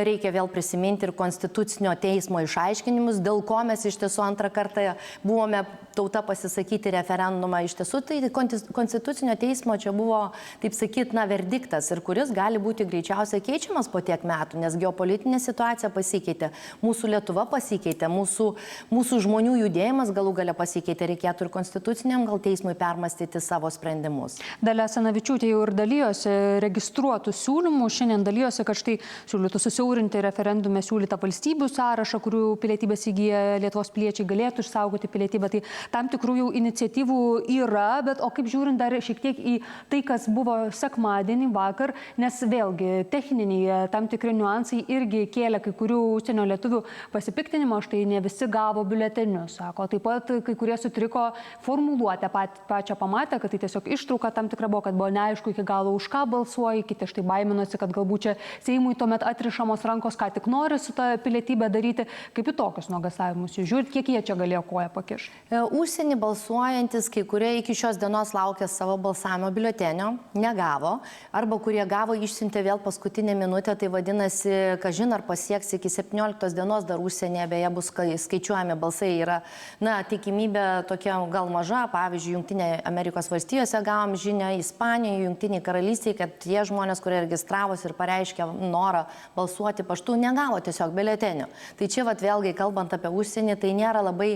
Reikia vėl prisiminti ir Konstitucinio teismo išaiškinimus, dėl ko mes iš tiesų antrą kartą buvome tauta pasisakyti referendumą. Iš tiesų, tai Konstitucinio teismo čia buvo, taip sakyti, verdiktas ir kuris gali būti greičiausiai keičiamas po tiek metų, nes geopolitinė situacija pasikeitė, mūsų Lietuva pasikeitė, mūsų žmonių judėjimas galų gale pasikeitė, reikėtų ir Konstituciniam gal teismui permastyti savo sprendimus. Dalia Asanavičiūtė jau ir dalyjosi registruotų siūlymų. Šiandien dalyjosi, kad štai siūlytų susiaurinti referendume siūlytą valstybių sąrašą, kurių pilietybės įgyja Lietuvos piliečiai galėtų išsaugoti pilietybę. Tai tam tikrų jau iniciatyvų yra, bet o kaip žiūrint dar šiek tiek į tai, kas buvo sekmadienį vakar, nes vėlgi techniniai tam tikri niuansai irgi kėlė kai kurių užsienio lietuvių pasipiktinimo, štai ne visi gavo biuletenius, sako. Taip pat kai kurie sutriko formuluoti pačią pamatę, kad tai tiesiog ištrauka tam tikra buvo, kad buvo neaišku iki galo už ką balsuoja, kiti štai baiminosi, kad galbūt čia Seimui tuomet atrišamos rankos, ką tik nori su ta pilietybė daryti. Kaip į tokius nuogąstavimus jūs žiūrit, kiek jie čia galėjo koją pakišti? Užsienį balsuojantis, kai kurie iki šios dienos laukė savo balsavimo biuletenio, negavo, arba kurie gavo, išsiuntė vėl paskutinę minutę, tai vadinasi, kažin ar pasieks iki 17 dienos dar užsienyje, beje bus skaičiuojami balsai, yra, na, tikimybė tokia gal maža, pavyzdžiui, Jungtinėje Amerikos valstijose gavom žinią, Ispanijoje, Jungtinėje karalystėje, kad tie žmonės, kurie registravosi ir pareiškė norą balsuoti paštu, negavo tiesiog biuletenių. Tai čia vėlgi, kalbant apie užsienį, tai nėra labai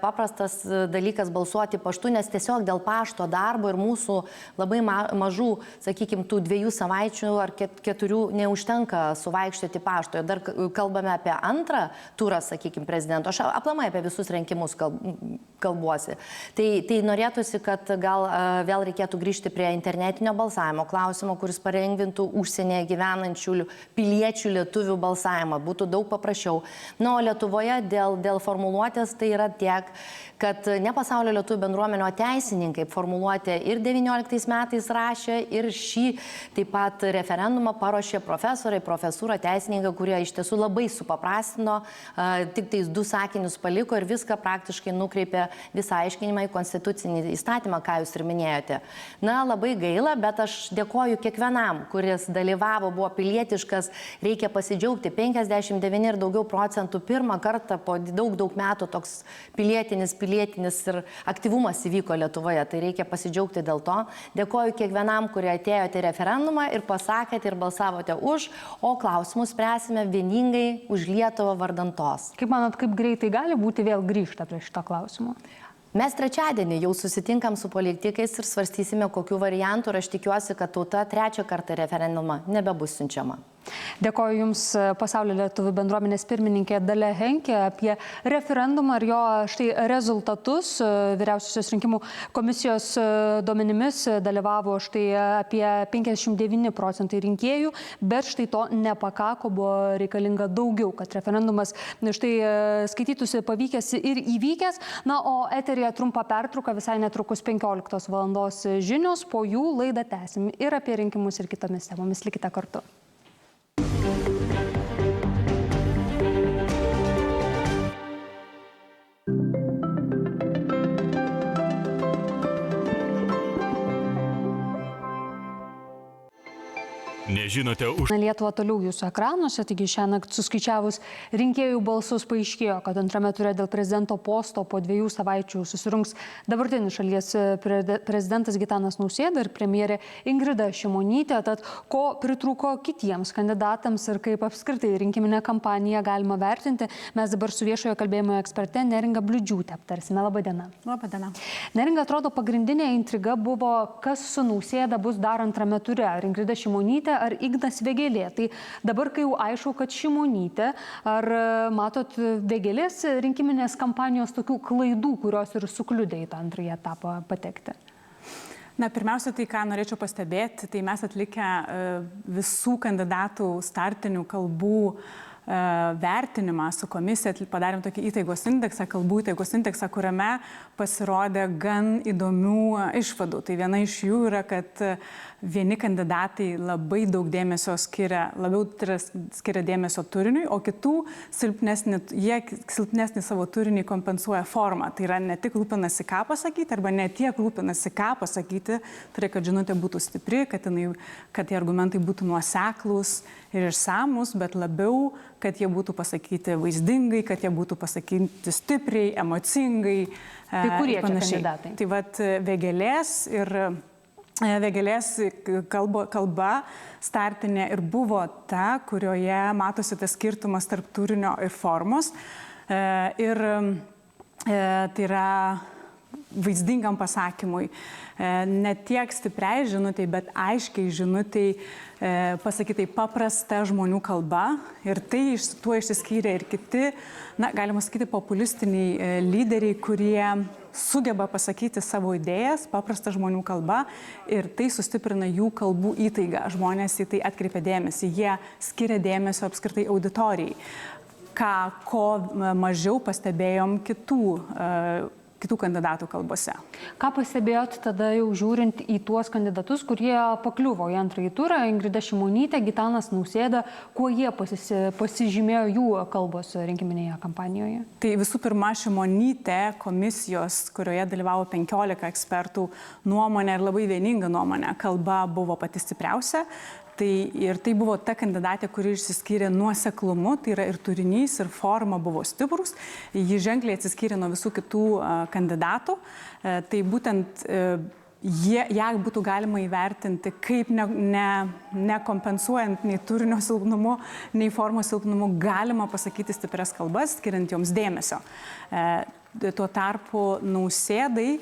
paprastas dalykas balsuoti paštu, nes tiesiog dėl pašto darbo ir mūsų labai mažų, sakykime, tų 2 savaičių ar 4 neužtenka suvaikščioti pašto. Ir dar kalbame apie antrą turą, sakykime, prezidento. Aš aplamai apie visus rinkimus kalbuosi. Tai norėtųsi, kad gal vėl reikėtų grįžti prie internetinio balsavimo klausimo, kuris palengvintų užsienyje gyvenančių piliečių lietuvių balsavimą. Būtų daug paprasčiau. Na, o Lietuvoje dėl formuluotės tai yra tiek, kad ne pasaulio lietuvių bendruomenio teisininkai formuluotę ir 19 metais rašė, ir šį taip pat referendumą paruošė profesoriai, profesūra, teisininkai, kurie iš tiesų labai supaprastino, tik tais 2 sakinius paliko ir viską praktiškai nukreipė visą aiškinimą į konstitucinį įstatymą, ką jūs ir minėjote. Na, labai gaila, bet aš dėkoju kiekvienam, kuris dalyvavo, buvo pilietiškas, reikia pasidžiaugti, 59 ir daugiau procentų pirmą kartą po daug metų toks pilietinis ir aktyvumas įvyko Lietuvoje, tai reikia pasidžiaugti dėl to. Dėkoju kiekvienam, kurie atėjote į referendumą ir pasakėte ir balsavote už, o klausimus spręsime vieningai už Lietuvą vardan tos. Kaip manot, kaip greitai gali būti vėl grįžta prie šito klausimo? Mes trečiadienį jau susitinkam su politikais ir svarstysime, kokių variantų, ir aš tikiuosi, kad tauta 3 kartą referendumą nebebus siunčiama. Dėkoju Jums, Pasaulio lietuvių bendruomenės pirmininkė Dalia Henkė, apie referendumą ir jo štai rezultatus. Vyriausiosios rinkimų komisijos duomenimis dalyvavo štai apie 59 procentai rinkėjų, bet štai to nepakako, buvo reikalinga daugiau, kad referendumas štai skaitytųsi pavykęs ir įvykęs. Na, o eteryje trumpa pertrauka, visai netrukus 15 valandos žinios, po jų laidą tęsim ir apie rinkimus ir kitomis temomis. Likite kartu. Nežinote už... Lietuva toliau jūsų ekranuose, taigi šiąnakt suskaičiavus rinkėjų balsus paaiškėjo, kad antrame ture dėl prezidento posto po 2 savaičių susirungs dabartinis šalies prezidentas Gitanas Nausėda ir premjerė Ingrida Šimonytė. Tad ko pritrūko kitiems kandidatams ir kaip apskritai rinkiminę kampaniją galima vertinti, mes dabar su viešojo kalbėjimo eksperte Neringa Bliūdžiūtė aptarsime. Labą dieną. Labą dieną. Neringa, atrodo, pagrindinė intriga buvo, kas su Nausėda bus dar antrame ture. Ar Ingrida Šimonytė, ar Ignas Vėgėlė. Tai dabar, kai jau aišku, kad Šimonytė, ar matot Vėgėlės rinkiminės kampanijos tokių klaidų, kurios ir sukliudė į tą antrąjį etapą patekti? Na, pirmiausia, tai ką norėčiau pastebėti, tai mes atlikę visų kandidatų startinių kalbų vertinimą su komisija, padarėm tokį įtaigos indeksą, kalbų įtaigos indeksą, kuriame pasirodė gan įdomių išvadų. Tai viena iš jų yra, kad vieni kandidatai labai daug dėmesio labiau skiria dėmesio turiniui, o kitų silpnesnį savo turinį kompensuoja formą. Tai yra ne tik rūpinasi ką pasakyti, arba ne tiek rūpinasi ką pasakyti, tai kad žinutė būtų stipri, kad tie argumentai būtų nuoseklūs ir išsamus, bet labiau, kad jie būtų pasakyti vaizdingai, kad jie būtų pasakyti stipriai, emocingai. Tai kurie čia kandidatai? Tai vat Vėgėlės kalba startinė ir buvo ta, kurioje matosi tas skirtumas tarp turinio ir formos. Ir tai yra vaizdingam pasakymui. Ne tiek stipriai žinutei, bet aiškiai žinutei pasakytai paprasta žmonių kalba. Ir tai tuo išsiskyrė ir kiti, galima sakyti, populistiniai lyderiai, kurie sugeba pasakyti savo idėjas paprasta žmonių kalba ir tai sustiprina jų kalbų įtaigą. Žmonės į tai atkreipia dėmesį, jie skiria dėmesio apskritai auditorijai. Ko mažiau pastebėjom kitų kandidatų kalbose. Ką pastebėjot tada jau žiūrint į tuos kandidatus, kurie pakliuvo į antrąjį turą, Ingrida Šimonytė, Gitanas Nausėda, kuo jie pasižymėjo jų kalbos rinkiminėje kampanijoje? Tai visų pirma, Šimonytė komisijos, kurioje dalyvavo 15 ekspertų nuomonė ir labai vieninga nuomonė, kalba buvo pati stipriausia. Tai buvo ta kandidatė, kuri išsiskyrė nuoseklumu, tai yra ir turinys, ir forma buvo stiprus. Ji ženkliai atsiskyrė nuo visų kitų kandidatų. Tai būtent ją būtų galima įvertinti kaip nekompensuojant nei turinio silpnumu, nei formos silpnumu, galima pasakyti stiprias kalbas, skiriant joms dėmesio. Tuo tarpu Nausėdai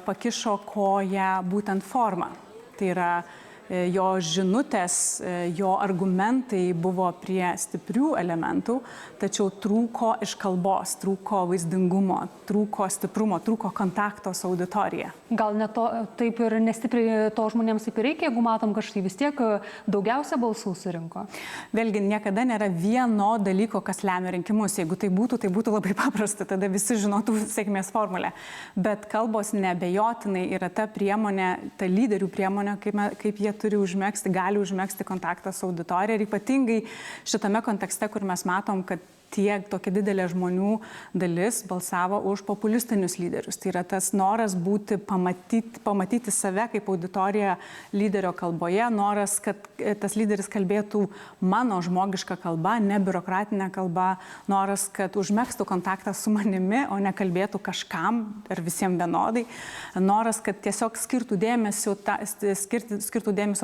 pakišo koją būtent formą. Tai yra jo žinutės, jo argumentai buvo prie stiprių elementų, tačiau trūko iš kalbos, trūko vaizdingumo, trūko stiprumo, trūko kontakto su auditorija. Gal ne to, taip ir nestipriai to žmonėms taip ir reikia, jeigu matom, kad štai vis tiek daugiausia balsų surinko? Vėlgi, niekada nėra vieno dalyko, kas lemia rinkimus. Jeigu tai būtų labai paprasta, tada visi žinotų sėkmės formulę. Bet kalbos neabejotinai yra ta priemonė, ta lyderių priemonė, kaip jie gali užmegzti kontaktą su auditorija. Ir ypatingai šitame kontekste, kur mes matom, kad tokia didelė žmonių dalis balsavo už populistinius lyderius. Tai yra tas noras pamatyti save kaip auditoriją lyderio kalboje, noras, kad tas lyderis kalbėtų mano žmogišką kalbą, ne biurokratinę kalbą, noras, kad užmegztų kontaktą su manimi, o ne kalbėtų kažkam ir visiems vienodai, noras, kad tiesiog skirtų dėmesio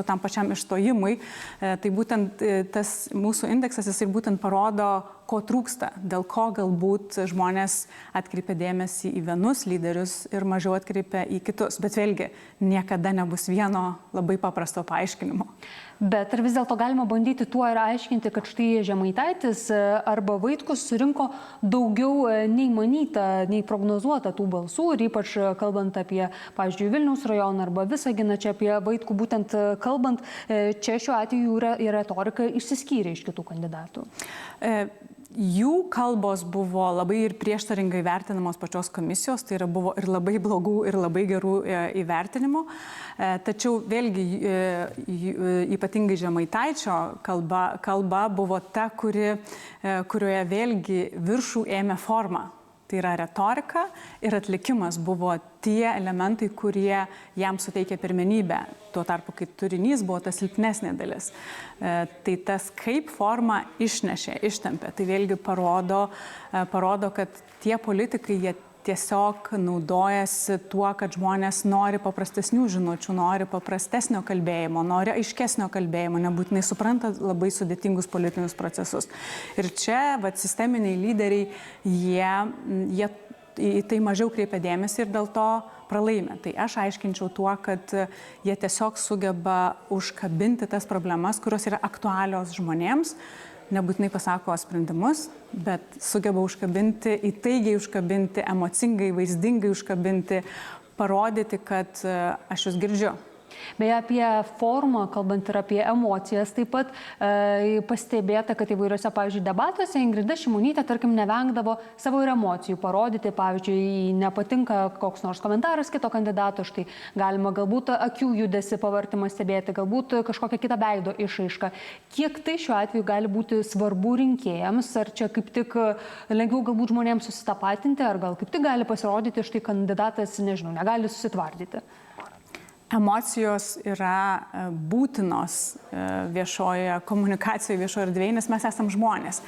tam pačiam išstojimui. Tai būtent tas mūsų indeksas, jisai būtent parodo, ko trūksta, dėl ko galbūt žmonės atkreipia dėmesį į vienus lyderius ir mažiau atkreipia į kitus. Bet vėlgi, niekada nebus vieno labai paprasto paaiškinimo. Bet ar vis dėlto galima bandyti tuo ir aiškinti, kad štai Žemaitaitis arba Vaitkus surinko daugiau nei manyta, nei prognozuota tų balsų, ir ypač kalbant apie, pavyzdžiui, Vilniaus rajoną arba Visaginą, čia apie Vaitkų būtent kalbant, čia šiuo atveju retorika išsiskyrė iš kitų kandidatų. Jų kalbos buvo labai ir prieštaringai vertinamos pačios komisijos, tai buvo ir labai blogų, ir labai gerų įvertinimų. Tačiau vėlgi ypatingai Žemaitaičio kalba buvo ta, kurioje vėlgi viršų ėmė forma. Tai yra retorika ir atlikimas buvo tie elementai, kurie jam suteikė pirmenybę. Tuo tarpu, kai turinys buvo ta silpnesnė dalis. Tai tas kaip formą ištempė. Tai vėlgi parodo, kad tie politikai, jie tiesiog naudojasi tuo, kad žmonės nori paprastesnių žinučių, nori paprastesnio kalbėjimo, nori aiškesnio kalbėjimo, nebūtinai supranta labai sudėtingus politinius procesus. Ir čia sisteminiai lyderiai, jie į tai mažiau kreipia dėmesį ir dėl to pralaimė. Tai aš aiškinčiau tuo, kad jie tiesiog sugeba užkabinti tas problemas, kurios yra aktualios žmonėms, nebūtinai pasako sprendimus, bet sugeba užkabinti, įtaigiai užkabinti, emocingai, vaizdingai užkabinti, parodyti, kad aš jūs girdžiu. Beje, apie formą, kalbant ir apie emocijas, taip pat pastebėta, kad įvairiuose, pavyzdžiui, debatuose Ingrida Šimonytė, tarkim, nevengdavo savo ir emocijų parodyti, pavyzdžiui, nepatinka koks nors komentaras kito kandidato, štai galima galbūt akių judesi pavartimą stebėti, galbūt kažkokią kitą veido išraišką. Kiek tai šiuo atveju gali būti svarbu rinkėjams, ar čia kaip tik lengviau galbūt žmonėms susitapatinti, ar gal kaip tik gali pasirodyti, štai kandidatas, nežinau, negali susitvardyti? Emocijos yra būtinos viešoje komunikacijoje, viešoje erdvėje, nes mes esam žmonės.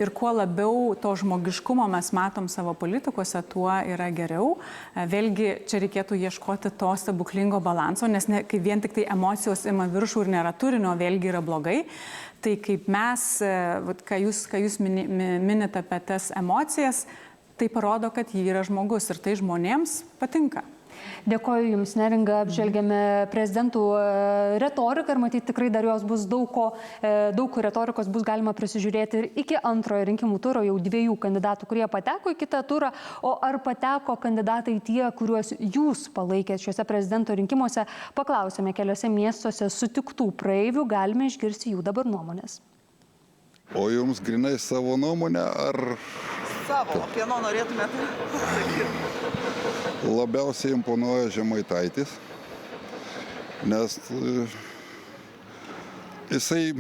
Ir kuo labiau to žmogiškumo mes matom savo politikuose, tuo yra geriau. Vėlgi, čia reikėtų ieškoti to stebuklingo balanso, nes kai vien tik tai emocijos ima viršų ir nėra turinio, vėlgi yra blogai. Tai kaip mes, ką jūs minite apie tas emocijas, tai parodo, kad jį yra žmogus ir tai žmonėms patinka. Dėkoju Jums, Neringa, apžvelgėme prezidentų retoriką ir matyti tikrai dar jos bus daug retorikos bus galima prisižiūrėti ir iki antrojo rinkimų turo, jau 2 kandidatų, kurie pateko į kitą turą, o ar pateko kandidatai tie, kuriuos jūs palaikėte šiuose prezidento rinkimuose, paklausėme keliose miestuose sutiktų praeivių, galime išgirsti jų dabar nuomonės. O jums grinai savo nuomonę ar... Savo, kieno norėtumėte pasakyti? Labiausiai imponuoja Žemaitaitis, nes jisai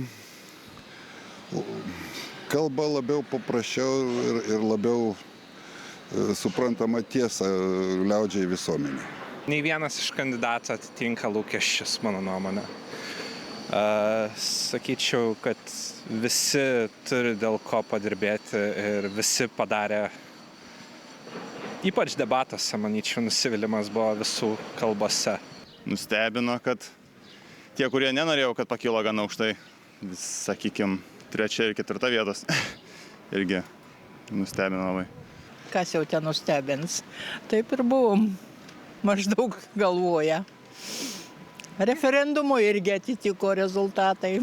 kalba labiau paprasčiau ir labiau suprantama tiesa liaudžiai visuomeniai. Nei vienas iš kandidatų atitinka lūkesčius, mano nuomonė. Sakyčiau, kad visi turi dėl ko padirbėti ir visi padarė, ypač debatuose, manyčiau, nusivylimas buvo visų kalbose. Nustebino, kad tie, kurie nenorėjau, kad pakilo gana aukštai, sakykime, 3 ir 4 vietos, irgi nustebino labai. Kas jau ten nustebins? Taip ir buvom maždaug galvoja. Referendumo irgi atitiko rezultatai.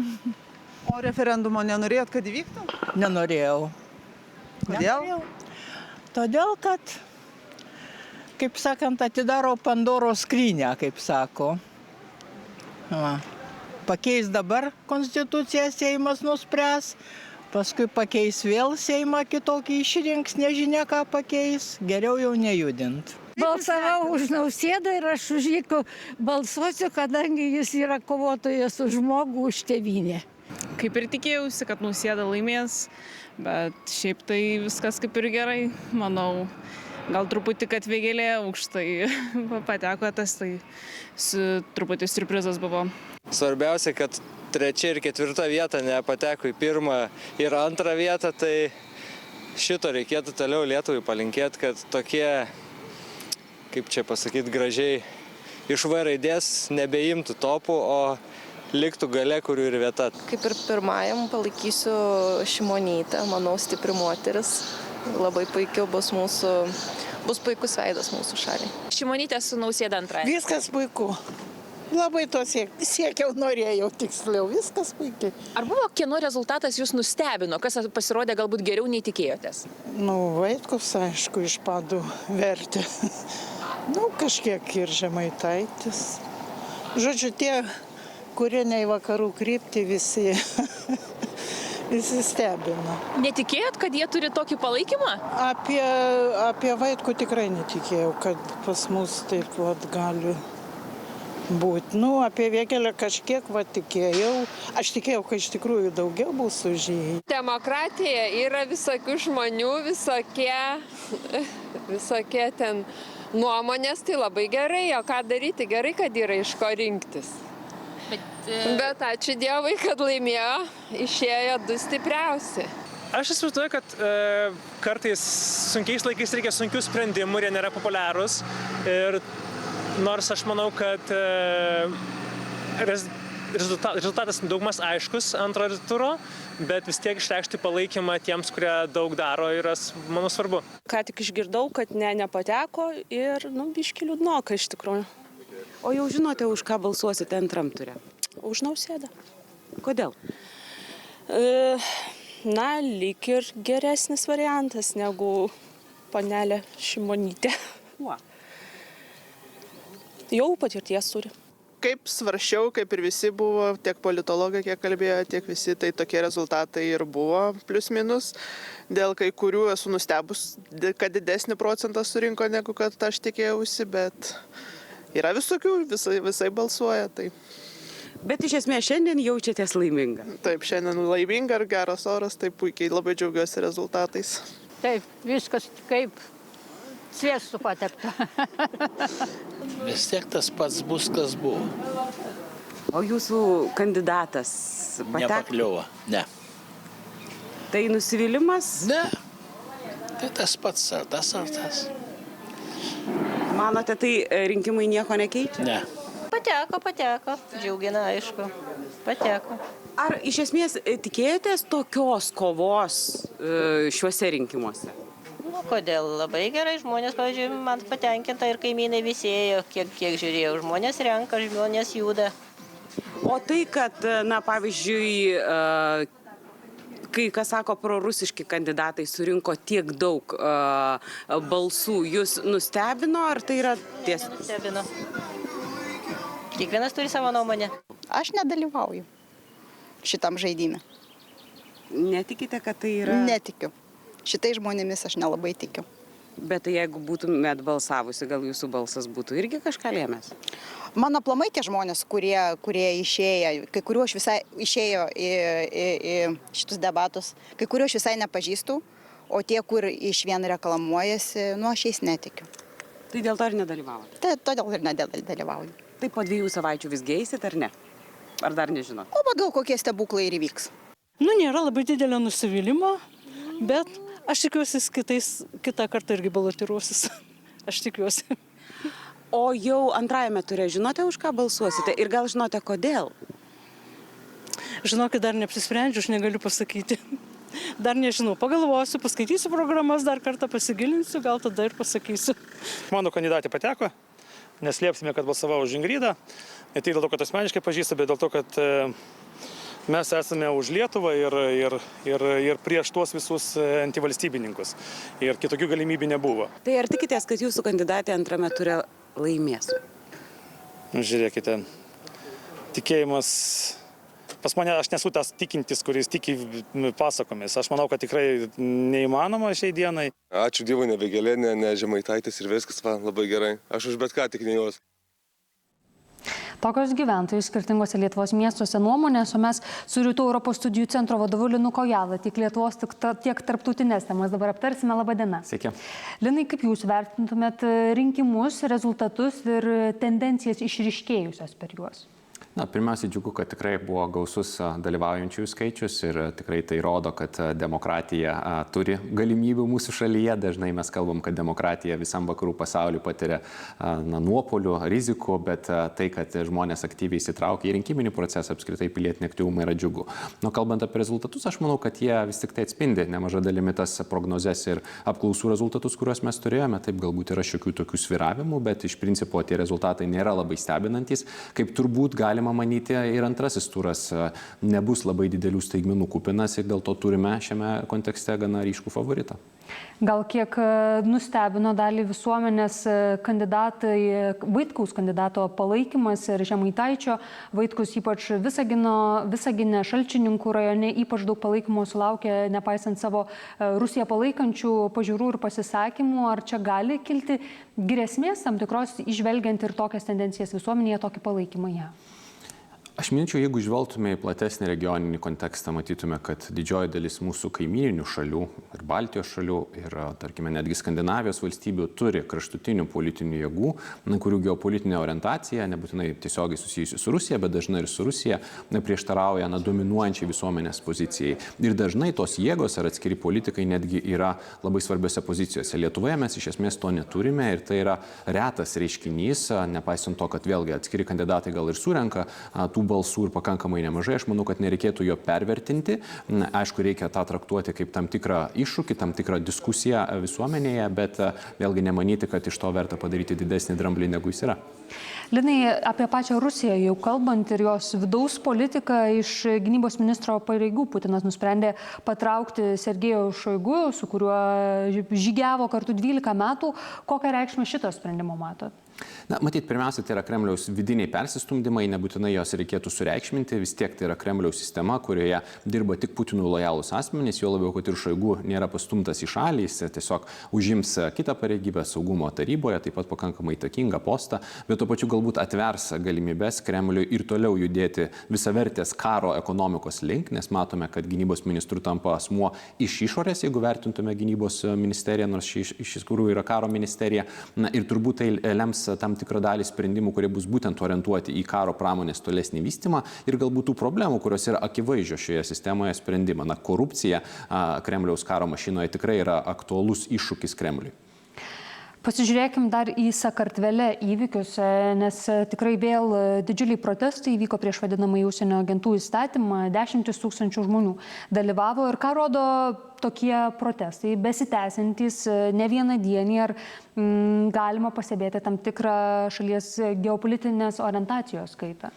O referendumo nenorėjot, kad įvyktų? Nenorėjau. Kodėl? Todėl, kad, kaip sakant, atidaro Pandoros skrynią, kaip sako. Pakeis dabar konstituciją, Seimas nuspręs, paskui pakeis vėl Seimą, kitokį išrinks, nežinia ką pakeis, geriau jau nejudint. Balsavau už Nausėdą ir aš už jį balsuosiu, kadangi jis yra kovotojas už žmogų, už tėvynę. Kaip ir tikėjausi, kad Nausėda laimės, bet šiaip tai viskas kaip ir gerai, manau. Gal truputį, kad Vėgėlė aukštai pateko, tas tai truputį siurprizas buvo. Svarbiausia, kad 3 ir 4 vietą nepateko į 1 ir 2 vietą, tai šito reikėtų toliau Lietuvai palinkėti, kad tokie, kaip čia pasakyti gražiai, iš V raidės nebeimtų topų, o liktų gale, kurių ir vieta. Kaip ir pirmajam palaikysiu Šimonytę, manau, stipri moteris. Labai puikiu bus puikus veidas mūsų šaliai. Šimonytė su Nausėda antrąją. Viskas puiku. Labai to siekiau, norėjau tiksliau, viskas puikiai. Ar buvo kieno rezultatas jūs nustebino, kas pasirodė galbūt geriau nei tikėjotės? Vaitkus, aišku, iš padų vertė. Kažkiek ir Žemaitaitis. Žodžiu, tie, kurie ne į vakarų kryptį, visi stebino. Netikėjot, kad jie turi tokį palaikymą? Apie Vaitkų tikrai netikėjau, kad pas mus taip gali būti. Apie Vėgėlę kažkiek tikėjau. Aš tikėjau, kad iš tikrųjų daugiau bus už jį. Demokratija yra visokių žmonių, visokie ten nuomonės, tai labai gerai, o ką daryti? Gerai, kad yra iš ko rinktis. Bet ačiū Dievui, kad laimėjo, išėjo 2 stipriausi. Aš įsivaizduoju, kad kartais sunkiais laikais reikia sunkių sprendimų ir jie nėra populiarūs. Ir nors aš manau, kad rezultatas daugmas aiškus antrojo turo, bet vis tiek išreikšti palaikymą tiems, kurie daug daro, yra, manau, svarbu. Ką tik išgirdau, kad nepateko ir, biškį liūdnoka iš tikrųjų. O jau žinote, už ką balsuosite antram ture? Už Nausėdą. Kodėl? Lyg ir geresnis variantas negu panelė Šimonytė. Kuo? Jau patirties turi. Kaip svarsčiau, kaip ir visi buvo, tiek politologai, kiek kalbėjo, tiek visi, tai tokie rezultatai ir buvo, plius minus. Dėl kai kurių esu nustebus, kad didesnį procentą surinko, negu kad aš tikėjausi, bet yra visokių, visai balsuoja. Tai. Bet iš esmės šiandien jaučiatės laiminga? Taip, šiandien laiminga ir geras oras, tai puikiai labai džiaugiuosi rezultatais. Taip, viskas kaip sviestu patepta. Vis tiek tas pats bus, kas buvo. O jūsų kandidatas Nepakliuvo, ne. Tai nusivylimas? Ne. Tai tas pats ar tas. Manote, tai rinkimai nieko nekeičia? Ne. Pateko. Džiaugina, aišku. Pateko. Ar iš esmės tikėjotės tokios kovos šiuose rinkimuose? Kodėl? Labai gerai žmonės, pavyzdžiui, man patenkinta ir kaimynai visi ėjo, kiek žiūrėjau. Žmonės renka, žmonės juda. O tai, kad, pavyzdžiui, kai, kas sako, prorusiški kandidatai surinko tiek daug balsų, jūs nustebino, ar tai yra tiesa? Nustebino. Kiekvienas turi savo nuomonę. Aš nedalyvauju šitam žaidime. Netikite, kad tai yra? Netikiu. Šitais žmonėmis aš nelabai tikiu. Bet tai jeigu būtumėt balsavusi, gal jūsų balsas būtų irgi kažką lėmęs? Mano aplamai tie žmonės, kurie išėjo, kai kuriuo aš visai išėjo į šitus debatus, kai kuriuo aš visai nepažįstu, o tie, kur iš vien reklamuojasi, aš jais netikiu. Tai dėl to ir nedalyvavote? Todėl ir nedalyvauju. Tai po 2 savaičių visgi eisit ar ne? ar dar nežinot? O bet gal kokie stebuklai ir įvyks. Nu, nėra labai didelio nusivylimo, bet aš tikiuosi, kitą kartą irgi balotiruosis. Aš tikiuosi. O jau antrajame ture žinote, už ką balsuosite ir gal žinote, kodėl? Žinokit, dar neapsisprendžiu, aš negaliu pasakyti. Dar nežinau, pagalvosiu, paskaitysiu programas, dar kartą pasigilinsiu, gal tada ir pasakysiu. Mano kandidatė pateko, neslėpsime, kad balsavau už Ingridą. Ne tik dėl to, kad asmeniškai pažįstu, bet dėl to, kad mes esame už Lietuvą ir prieš tuos visus antivalstybininkus. Ir kitokių galimybių nebuvo. Tai ar tikitės, kad jūsų kandidatė antrame ture laimės? Žiūrėkite, tikėjimas... Pas mane aš nesu tas tikintis, kuris tiki pasakomis. Aš manau, kad tikrai neįmanoma šiai dienai. Ačiū Dievui, ne Vėgėlė, ne Žemaitaitis ir viskas, labai gerai. Aš už bet ką, tik ne juos. Tokios gyventojų skirtingose Lietuvos miestuose nuomonės, o mes su Rytų Europos studijų centro vadovu Linu Kojala tiek Lietuvos, tiek tarptautinės temas dabar aptarsime. Labą dieną. Sveiki. Linai, kaip jūs vertintumėt rinkimus, rezultatus ir tendencijas išryškėjusios per juos? Na, pirmiausia, džiugu, kad tikrai buvo gausus dalyvaujančiųjų skaičius ir tikrai tai rodo, kad demokratija turi galimybių mūsų šalyje. Dažnai mes kalbam, kad demokratija visam vakarų pasauliu patiria nuopolių, rizikų, bet tai, kad žmonės aktyviai įsitraukia į rinkiminį procesą, apskritai pilietinį aktyvumą yra džiugu. Nu, kalbant apie rezultatus, aš manau, kad jie vis tik tai atspindi nemaža dalimi tas prognozes ir apklausų rezultatus, kuriuos mes turėjome. Taip, galbūt yra šiokių tokių svyravimų, bet iš principo tie rezultatai nėra labai stebinantis, kaip turbūt galima manyti ir antrasis turas nebus labai didelių staigmenų kupinas ir dėl to turime šiame kontekste gana ryškų favoritą. Gal kiek nustebino dalį visuomenės kandidatai, Vaitkaus kandidato palaikymas ir Žemaitaičio, Vaitkus ypač Visagine, Šalčininkų rajone ypač daug palaikymo sulaukė, nepaisant savo Rusiją palaikančių pažiūrų ir pasisakymų. Ar čia gali kilti grėsmės tam tikros, išvelgiant ir tokias tendencijas visuomenėje, tokį palaikymą ją? Aš minčiau, jeigu žvelgtume į platesnį regioninį kontekstą, matytume, kad didžioji dalis mūsų kaimyninių šalių ir Baltijos šalių ir, tarkime, netgi Skandinavijos valstybių turi kraštutinių politinių jėgų, kurių geopolitinė orientacija, nebūtinai tiesiogiai susijusi su Rusija, bet dažnai ir su Rusija, prieštarauja dominuojančiai visuomenės pozicijai. Ir dažnai tos jėgos ar atskiri politikai netgi yra labai svarbiose pozicijose. Lietuvoje mes iš esmės to neturime ir tai yra retas reiškinys, nepaisant to, kad vėlgi atskiri kandidatai gal ir surenka tų balsų ir pakankamai nemažai. Aš manau, kad nereikėtų jo pervertinti. Aišku, reikia tą traktuoti kaip tam tikrą iššūkį, tam tikrą diskusiją visuomenėje, bet vėlgi nemanyti, kad iš to verta padaryti didesnį dramblį, negu jis yra. Linai, apie pačią Rusiją jau kalbant ir jos vidaus politiką, iš gynybos ministro pareigų Putinas nusprendė patraukti Sergejų Šoigu, su kuriuo žygiavo kartu 12 metų. Kokią reikšmę šito sprendimo matot? Na, matyt, pirmiausia, tai yra Kremliaus vidiniai persistumdymai, nebūtinai jos reikėtų sureikšminti, vis tiek tai yra Kremliaus sistema, kurioje dirba tik Putinui lojalūs asmenys, jo labiau, kad ir Šoigu nėra pastumtas į šalį, jis tiesiog užims kitą pareigybę saugumo taryboje, taip pat pakankamai įtakingą postą, bet tuo pačiu galbūt atvers galimybės Kremliui ir toliau judėti visavertės karo ekonomikos link, nes matome, kad gynybos ministrų tampa asmuo iš išorės, jeigu vertintume gynybos ministeriją, nors iš tikrųjų yra karo ministerija. Na, ir turbūt tai lems tam tikrą dalį sprendimų, kurie bus būtent orientuoti į karo pramonės tolesnį vystymą ir galbūt tų problemų, kurios yra akivaizdžios šioje sistemoje sprendimą. Na, korupcija Kremliaus karo mašinoje tikrai yra aktualus iššūkis Kremliui. Pasižiūrėkim dar į Sakartvele įvykius, nes tikrai vėl didžiuliai protestai įvyko prieš vadinamąjį užsienio agentų įstatymą, 10 000 žmonių dalyvavo. Ir ką rodo tokie protestai, besitęsiantys ne vieną dienį, ar galima pastebėti tam tikrą šalies geopolitinės orientacijos kaitą?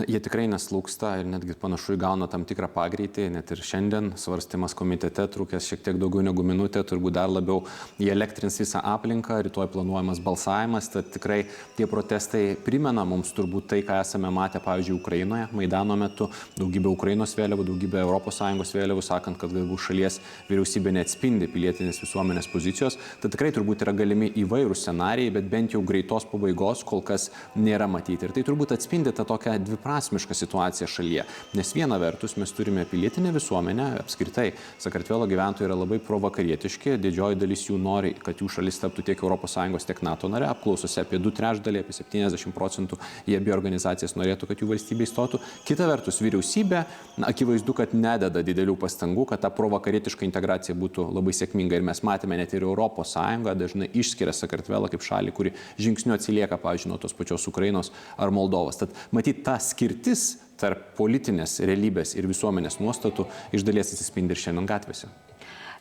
Jie tikrai neslūksta ir netgi panašu įgauna tam tikrą pagreitį. Net ir šiandien svarstymas komitete trukęs šiek tiek daugiau negu minutę, turbūt dar labiau jie elektrins visą aplinką, rytoj planuojamas balsavimas. Tad tikrai tie protestai primena mums turbūt tai, ką esame matę, pavyzdžiui, Ukrainoje, Maidano metu, daugybė Ukrainos vėliavų, daugybė ES vėliavų, sakant, kad galbūt šalies vyriausybė neatspindi pilietinės visuomenės pozicijos. Tad tikrai turbūt yra galimi įvairūs scenarijai, bet bent jau greitos pabaigos kol kas nėra matyti. Ir tai turbūt atspindi tą tokią dviprasmišką situaciją šalyje. Nes viena vertus mes turime pilietinę visuomenę, apskritai Sakartvelo gyventojai yra labai provakarietiški, didžioji dalis jų nori, kad jų šalis taptų tiek ES, tiek NATO nare, apklausose apie 2/3, apie 70% jie abi organizacijas norėtų, kad jų valstybė įstotų. Kita vertus, vyriausybė, akivaizdu, kad nededa didelių pastangų, kad ta provakarietiška integracija būtų labai sėkminga. Ir mes matėme, net ir ES dažnai išskiria Sakartvelą kaip šalį, kuri žingsniu atsilieka, pavyzdžiui, nuo tos pačios Ukrainos ar Moldovos. Tad matyt, ta skirtis tarp politinės realybės ir visuomenės nuostatų iš dalies atsispindi ir šiandien gatvėse.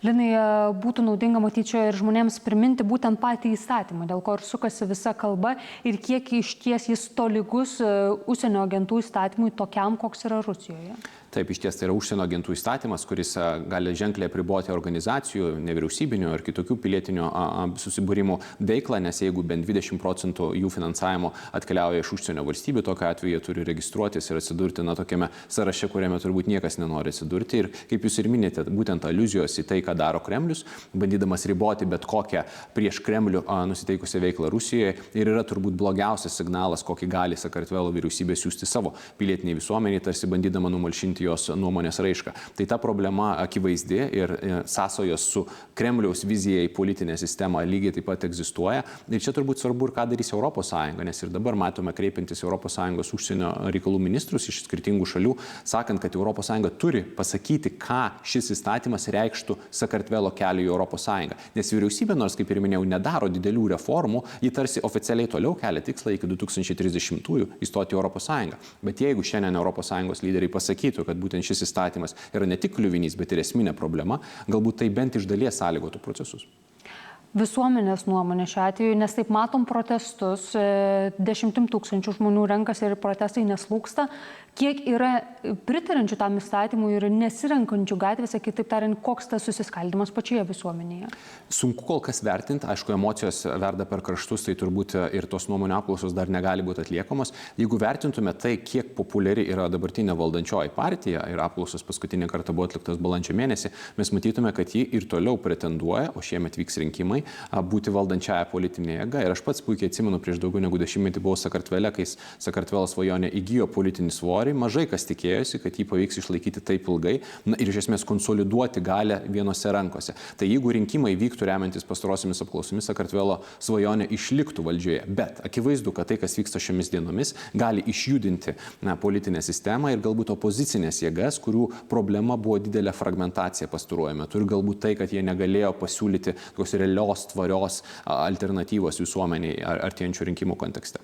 Linai, būtų naudinga matyti ir žmonėms priminti būtent patį įstatymą, dėl ko ir sukasi visa kalba ir kiek iš ties jis tolygus užsienio agentų įstatymui tokiam, koks yra Rusijoje. Taip, iš ties tai yra užsienio agentų įstatymas, kuris gali ženkliai apriboti organizacijų, nevyriausybinių ar kitokių pilietinių susibūrimų veiklą, nes jeigu bent 20% jų finansavimo atkeliauja iš užsienio valstybių, tokiu atveju jie turi registruotis ir atsidurti tokiame sąraše, kuriame turbūt niekas nenori atsidurti. Ir kaip jūs ir minite, būtent aliuzijos į tai, ką daro Kremlius, bandydamas riboti bet kokią prieš Kremlių nusiteikusią veiklą Rusijoje, ir yra turbūt blogiausias signalas, kokį gali Sakartvelo vyriausybė siūsti savo pilietiniai visuomeniai, tarsi bandydama numalšinti jos nuomonės raišką. Tai ta problema akivaizdi ir sąsojos su Kremliaus vizija į politinę sistemą lygiai taip pat egzistuoja. Ir čia turbūt svarbu ir ką darys ES, nes ir dabar matome kreipiantis ES užsienio reikalų ministrus iš skirtingų šalių, sakant, kad ES turi pasakyti, ką šis įstatymas reikštų Sakartvelo keliu į ES. Nes vyriausybė, nors kaip ir minėjau, nedaro didelių reformų, ji tarsi oficialiai toliau kelia tikslą iki 2030-ųjų įstoti į ES. Bet jeigu šiandien ES lyderiai pasakytų, kad būtent šis įstatymas yra ne tik kliuvinys, bet ir esminė problema, galbūt tai bent iš dalies sąlygotų procesus. Visuomenės nuomonė šiuo atveju, nes taip matom protestus, 10 000 žmonių renkasi ir protestai neslūksta. Kiek yra pritarančių tam įstatymui ir nesirenkančių gatvėse, kitaip tariant, koks tas susiskaldimas pačioje visuomenėje? Sunku kol kas vertinti, aišku, emocijos verda per kraštus, tai turbūt ir tos nuomonių apklausos dar negali būti atliekamos. Jeigu vertintume tai, kiek populiari yra dabartinė valdančioji partija, ir apklausos paskutinį kartą buvo atliktas balandžio mėnesį, mes matytume, kad ji ir toliau pretenduoja, o šiemet vyks rinkimai, būti valdančiaja politinė jėga. Ir aš pats puikiai atsimenu, prieš daugiau negu 10 buvau Sakartvele, kai Sakartvelo svajonė įgijo politinį svorį. Mažai kas tikėjosi, kad jį pavyks išlaikyti taip ilgai ir iš esmės konsoliduoti galę vienose rankose. Tai jeigu rinkimai vyktų remiantis pastarosiamis apklausomis, Sakartvelo svajonė išliktų valdžioje. Bet akivaizdu, kad tai, kas vyksta šiomis dienomis, gali išjudinti politinę sistemą ir galbūt opozicinės jėgas, kurių problema buvo didelė fragmentacija pastaruoju metu. Ir galbūt tai, kad jie negalėjo pasiūlyti tokios realios, tvarios alternatyvos visuomeniai artėjančių rinkimų kontekste.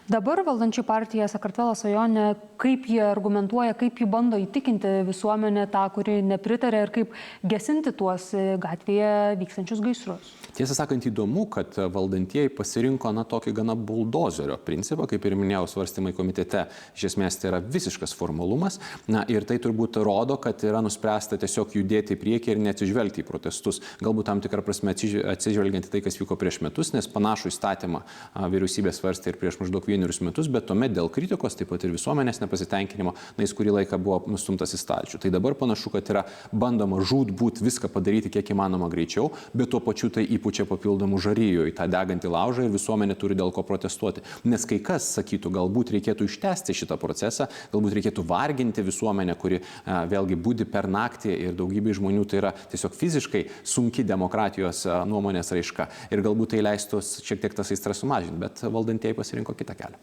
Dabar valdančių partija Sakartvelo svajonė, kaip jie argumentuoja, kaip jie bando įtikinti visuomenę tą, kuri nepritarė, ir kaip gesinti tuos gatvėje vykstančius gaisrus. Tiesą sakant, įdomu, kad valdantieji pasirinko tokį gana buldozerio principą, kaip ir minėjau, svarstymai komitete, iš esmės tai yra visiškas formalumas, ir tai turbūt rodo, kad yra nuspręsta tiesiog judėti į priekį ir neatsižvelgti į protestus. Galbūt tam tikrą prasme atsižvelgiant į tai, kas vyko prieš metus, nes panašų įstatymą vyriausybė svarstė ir prieš maždaug 1 metus, bet tuomet dėl kritikos, taip pat ir visuomenės nepasitenkinimo, jis kurį laiką buvo nustumtas į stalčių. Tai dabar panašu, kad yra bandoma žūtbūt viską padaryti kiek įmanoma greičiau, bet tuo pačiu tai įpučia papildomų žarijų į tą degantį laužą ir visuomenė turi dėl ko protestuoti. Nes kai kas sakytų, galbūt reikėtų ištęsti šitą procesą, galbūt reikėtų varginti visuomenę, kuri vėlgi budi per naktį, ir daugybė žmonių tai yra tiesiog fiziškai sunki demokratijos nuomonės raiška. Ir galbūt tai leistų šiek tiek tas aistras sumažinti, bet valdantieji pasirinko kitą kelią.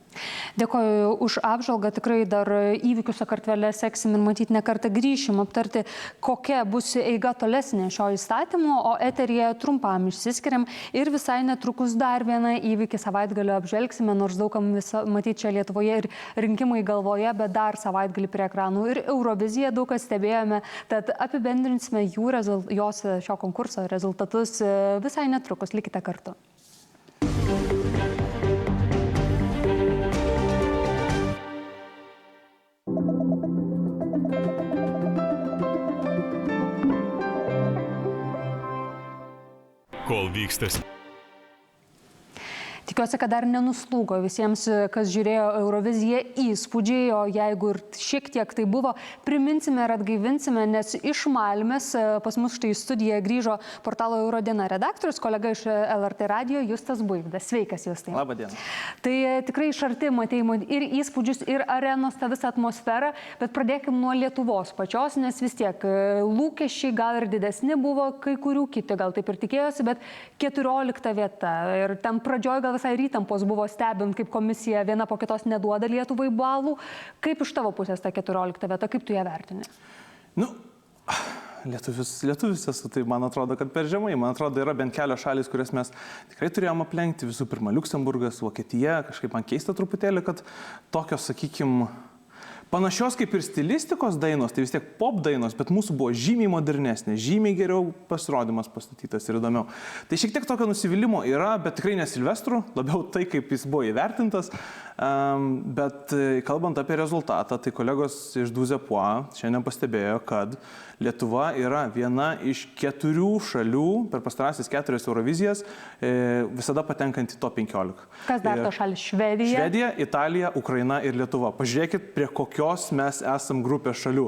Dėkoju už apžvalgą, tikrai dar įvykių Sakartvele seksim ir matyti ne kartą grįšim aptarti, kokia bus eiga tolesnė šio įstatymo, o eteryje trumpam išsiskiriam ir visai netrukus dar vieną įvykį savaitgalio apžvelgsime, nors daugam matyti čia Lietuvoje ir rinkimai galvoje, bet dar savaitgalį prie ekranų ir Euroviziją daug kas stebėjome, tad apibendrinsime jos šio konkurso rezultatus visai netrukus, likite kartu. Kol vykstas. Tikiuosi, kad dar nenuslūgo visiems, kas žiūrėjo Euroviziją, įspūdžiai, o jeigu ir šiek tiek tai buvo, priminsime ir atgaivinsime, nes iš Malmės pas mus štai į studiją grįžo portalo Eurodiena redaktorius, kolega iš LRT radijo Justas Buivdas. Sveikas, Justai. Labą dieną. Tai tikrai iš arti matėjimo ir įspūdžius, ir arenos, tą visą atmosferą, bet pradėkim nuo Lietuvos pačios, nes vis tiek lūkesčiai gal ir didesni buvo, kai kurių kiti gal taip ir tikėjosi, bet 14 vieta ir ten pradžioj gal visai įtampos buvo stebint, kaip komisija viena po kitos neduoda Lietuvai balų. Kaip iš tavo pusės ta 14 vieta, kaip tu ją vertini? Lietuvis esu, tai man atrodo, kad per žemai. Man atrodo, yra bent kelios šalys, kurias mes tikrai turėjome aplenkti. Visų pirma, Liuksemburgas, Vokietija. Kažkaip man keista truputėlį, kad tokios, sakykime, panašios kaip ir stilistikos dainos, tai vis tiek pop dainos, bet mūsų buvo žymiai modernesnė, žymiai geriau pasirodymas pastatytas ir įdomiau. Tai šiek tiek tokio nusivylimo yra, bet tikrai ne Silvestrų, labiau tai, kaip jis buvo įvertintas. Bet kalbant apie rezultatą, tai kolegos iš Duzepua šiandien pastebėjo, kad Lietuva yra viena iš 4 šalių per pastarąsias 4 Eurovizijas visada patenkant į top 15. Kas dar to šalis? Švedija? Švedija, Italija, Ukraina ir Lietuva. Pažiūrėkit, prie kokios mes esam grupės šalių.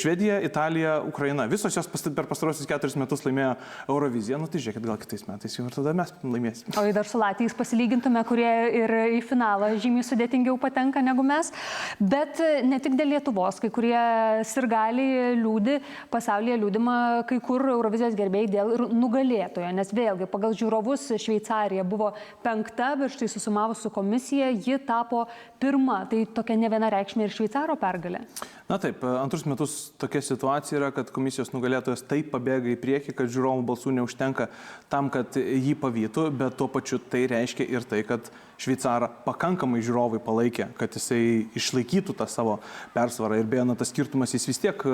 Švedija, Italija, Ukraina. Visos jos per pastarosius 4 metus laimėjo Euroviziją. Nu tai žiūrėkit, gal kitais metais jau ir tada mes laimėsime. O dar su Latvijais pasilygintume, kurie ir į finalą žymiai sudėtingiau patenka negu mes. Bet ne tik dėl Lietuvos, kai kurie sirgaliai liūdi, pasaulyje liūdima kai kur Eurovizijos gerbėjai dėl ir nugalėtojo, nes vėlgi pagal žiūrovus Šveicarija buvo 5, bet štai susumavus su komisija ji tapo 1. Tai tokia ne vienareikšmė ir Šveicaro pergalė. Na taip, antrus metus tokia situacija yra, kad komisijos nugalėtojas taip pabėga į priekį, kad žiūrovų balsų neužtenka tam, kad jį pavytų, bet tuo pačiu tai reiškia ir tai, kad Šveicarą pakankamai žiūrovai palaikė, kad jisai išlaikytų tą savo persvarą. Ir beje, tas skirtumas jis vis tiek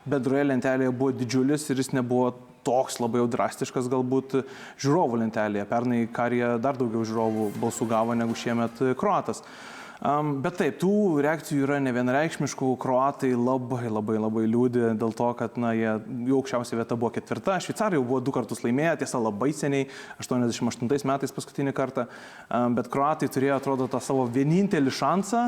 bendroje lentelėje buvo didžiulis ir jis nebuvo toks labai jau drastiškas galbūt žiūrovų lentelėje. Pernai Karija dar daugiau žiūrovų balsų gavo negu šiemet kroatas. Bet taip, tų reakcijų yra ne vienareikšmiškų. Kroatai labai liūdi dėl to, kad jų aukščiausia vieta buvo 4. Šveicarai jau buvo 2 kartus laimėję, tiesa labai seniai, 88 metais paskutinį kartą. Bet kroatai turėjo, atrodo, tą savo vienintelį šansą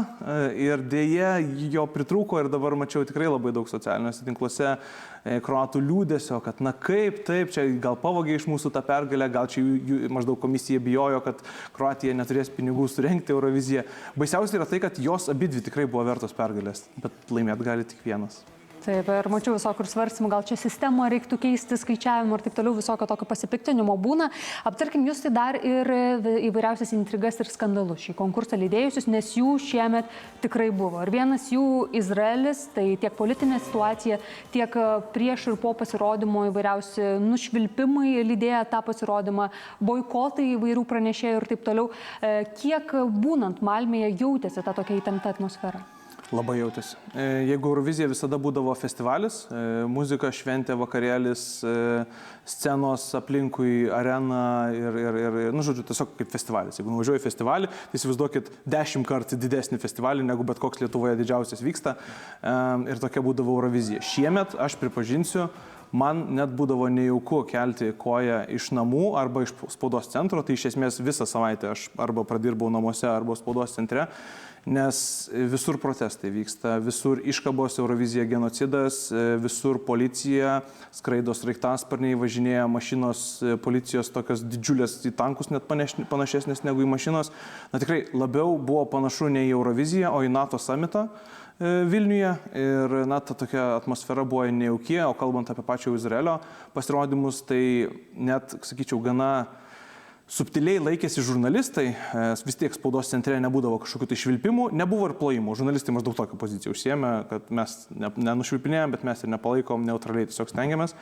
ir dėja jo pritrūko ir dabar mačiau tikrai labai daug socialiniuose tinkluose kroatų liūdesio, kad kaip taip, čia gal pavogė iš mūsų tą pergalę, gal čia maždaug komisija bijojo, kad Kroatija neturės pinigų surengti Euroviziją. Baisiausia yra tai, kad jos abidvi tikrai buvo vertos pergalės, bet laimėt gali tik vienas. Taip, ir mačiau visokių svarstymų, gal čia sistemą reiktų keisti, skaičiavimų ir taip toliau, visokio tokio pasipiktinimo būna. Aptarkim jūs tai dar ir įvairiausias intrigas ir skandalus šį konkursą lydėjusius, nes jų šiemet tikrai buvo. Ir vienas jų Izraelis, tai tiek politinė situacija, tiek prieš ir po pasirodymo įvairiausi nušvilpimai lydėję tą pasirodymą, boikotai įvairių pranešėjų ir taip toliau. Kiek būnant Malmėje jautėsi ta tokia įtempta atmosfera? Labai jautėsi. Jeigu Eurovizija visada būdavo festivalis, muzika, šventė, vakarėlis, scenos aplinkui, arena ir žodžiu, tiesiog kaip festivalis. Jeigu nuvažiuoji į festivalį, tai įsivaizduokit 10 kartų didesnį festivalį, negu bet koks Lietuvoje didžiausias vyksta. Ir tokia būdavo Eurovizija. Šiemet, aš pripažinsiu, man net būdavo nejauku kelti koją iš namų arba iš spaudos centro, tai iš esmės visą savaitę aš arba pradirbau namuose, arba spaudos centre, nes visur protestai vyksta, visur iškabos, Eurovizija genocidas, visur policija, skraido sraigtasparniai, važinėja mašinos policijos tokios didžiulės į tankus, net panašesnės negu į mašinos. Tikrai labiau buvo panašu ne į Euroviziją, o į NATO summitą Vilniuje ir ta tokia atmosfera buvo nejauki, o kalbant apie pačią Izraelio pasirodymus, tai net, sakyčiau, gana subtiliai laikėsi žurnalistai, vis tiek spaudos centre nebūdavo kažkokių tai švilpimų, nebuvo ir plojimų. Žurnalistai maždaug tokią poziciją užsiėmė, kad mes nenušvilpinėjom, bet mes ir nepalaikom, neutraliai tiesiog stengiamės.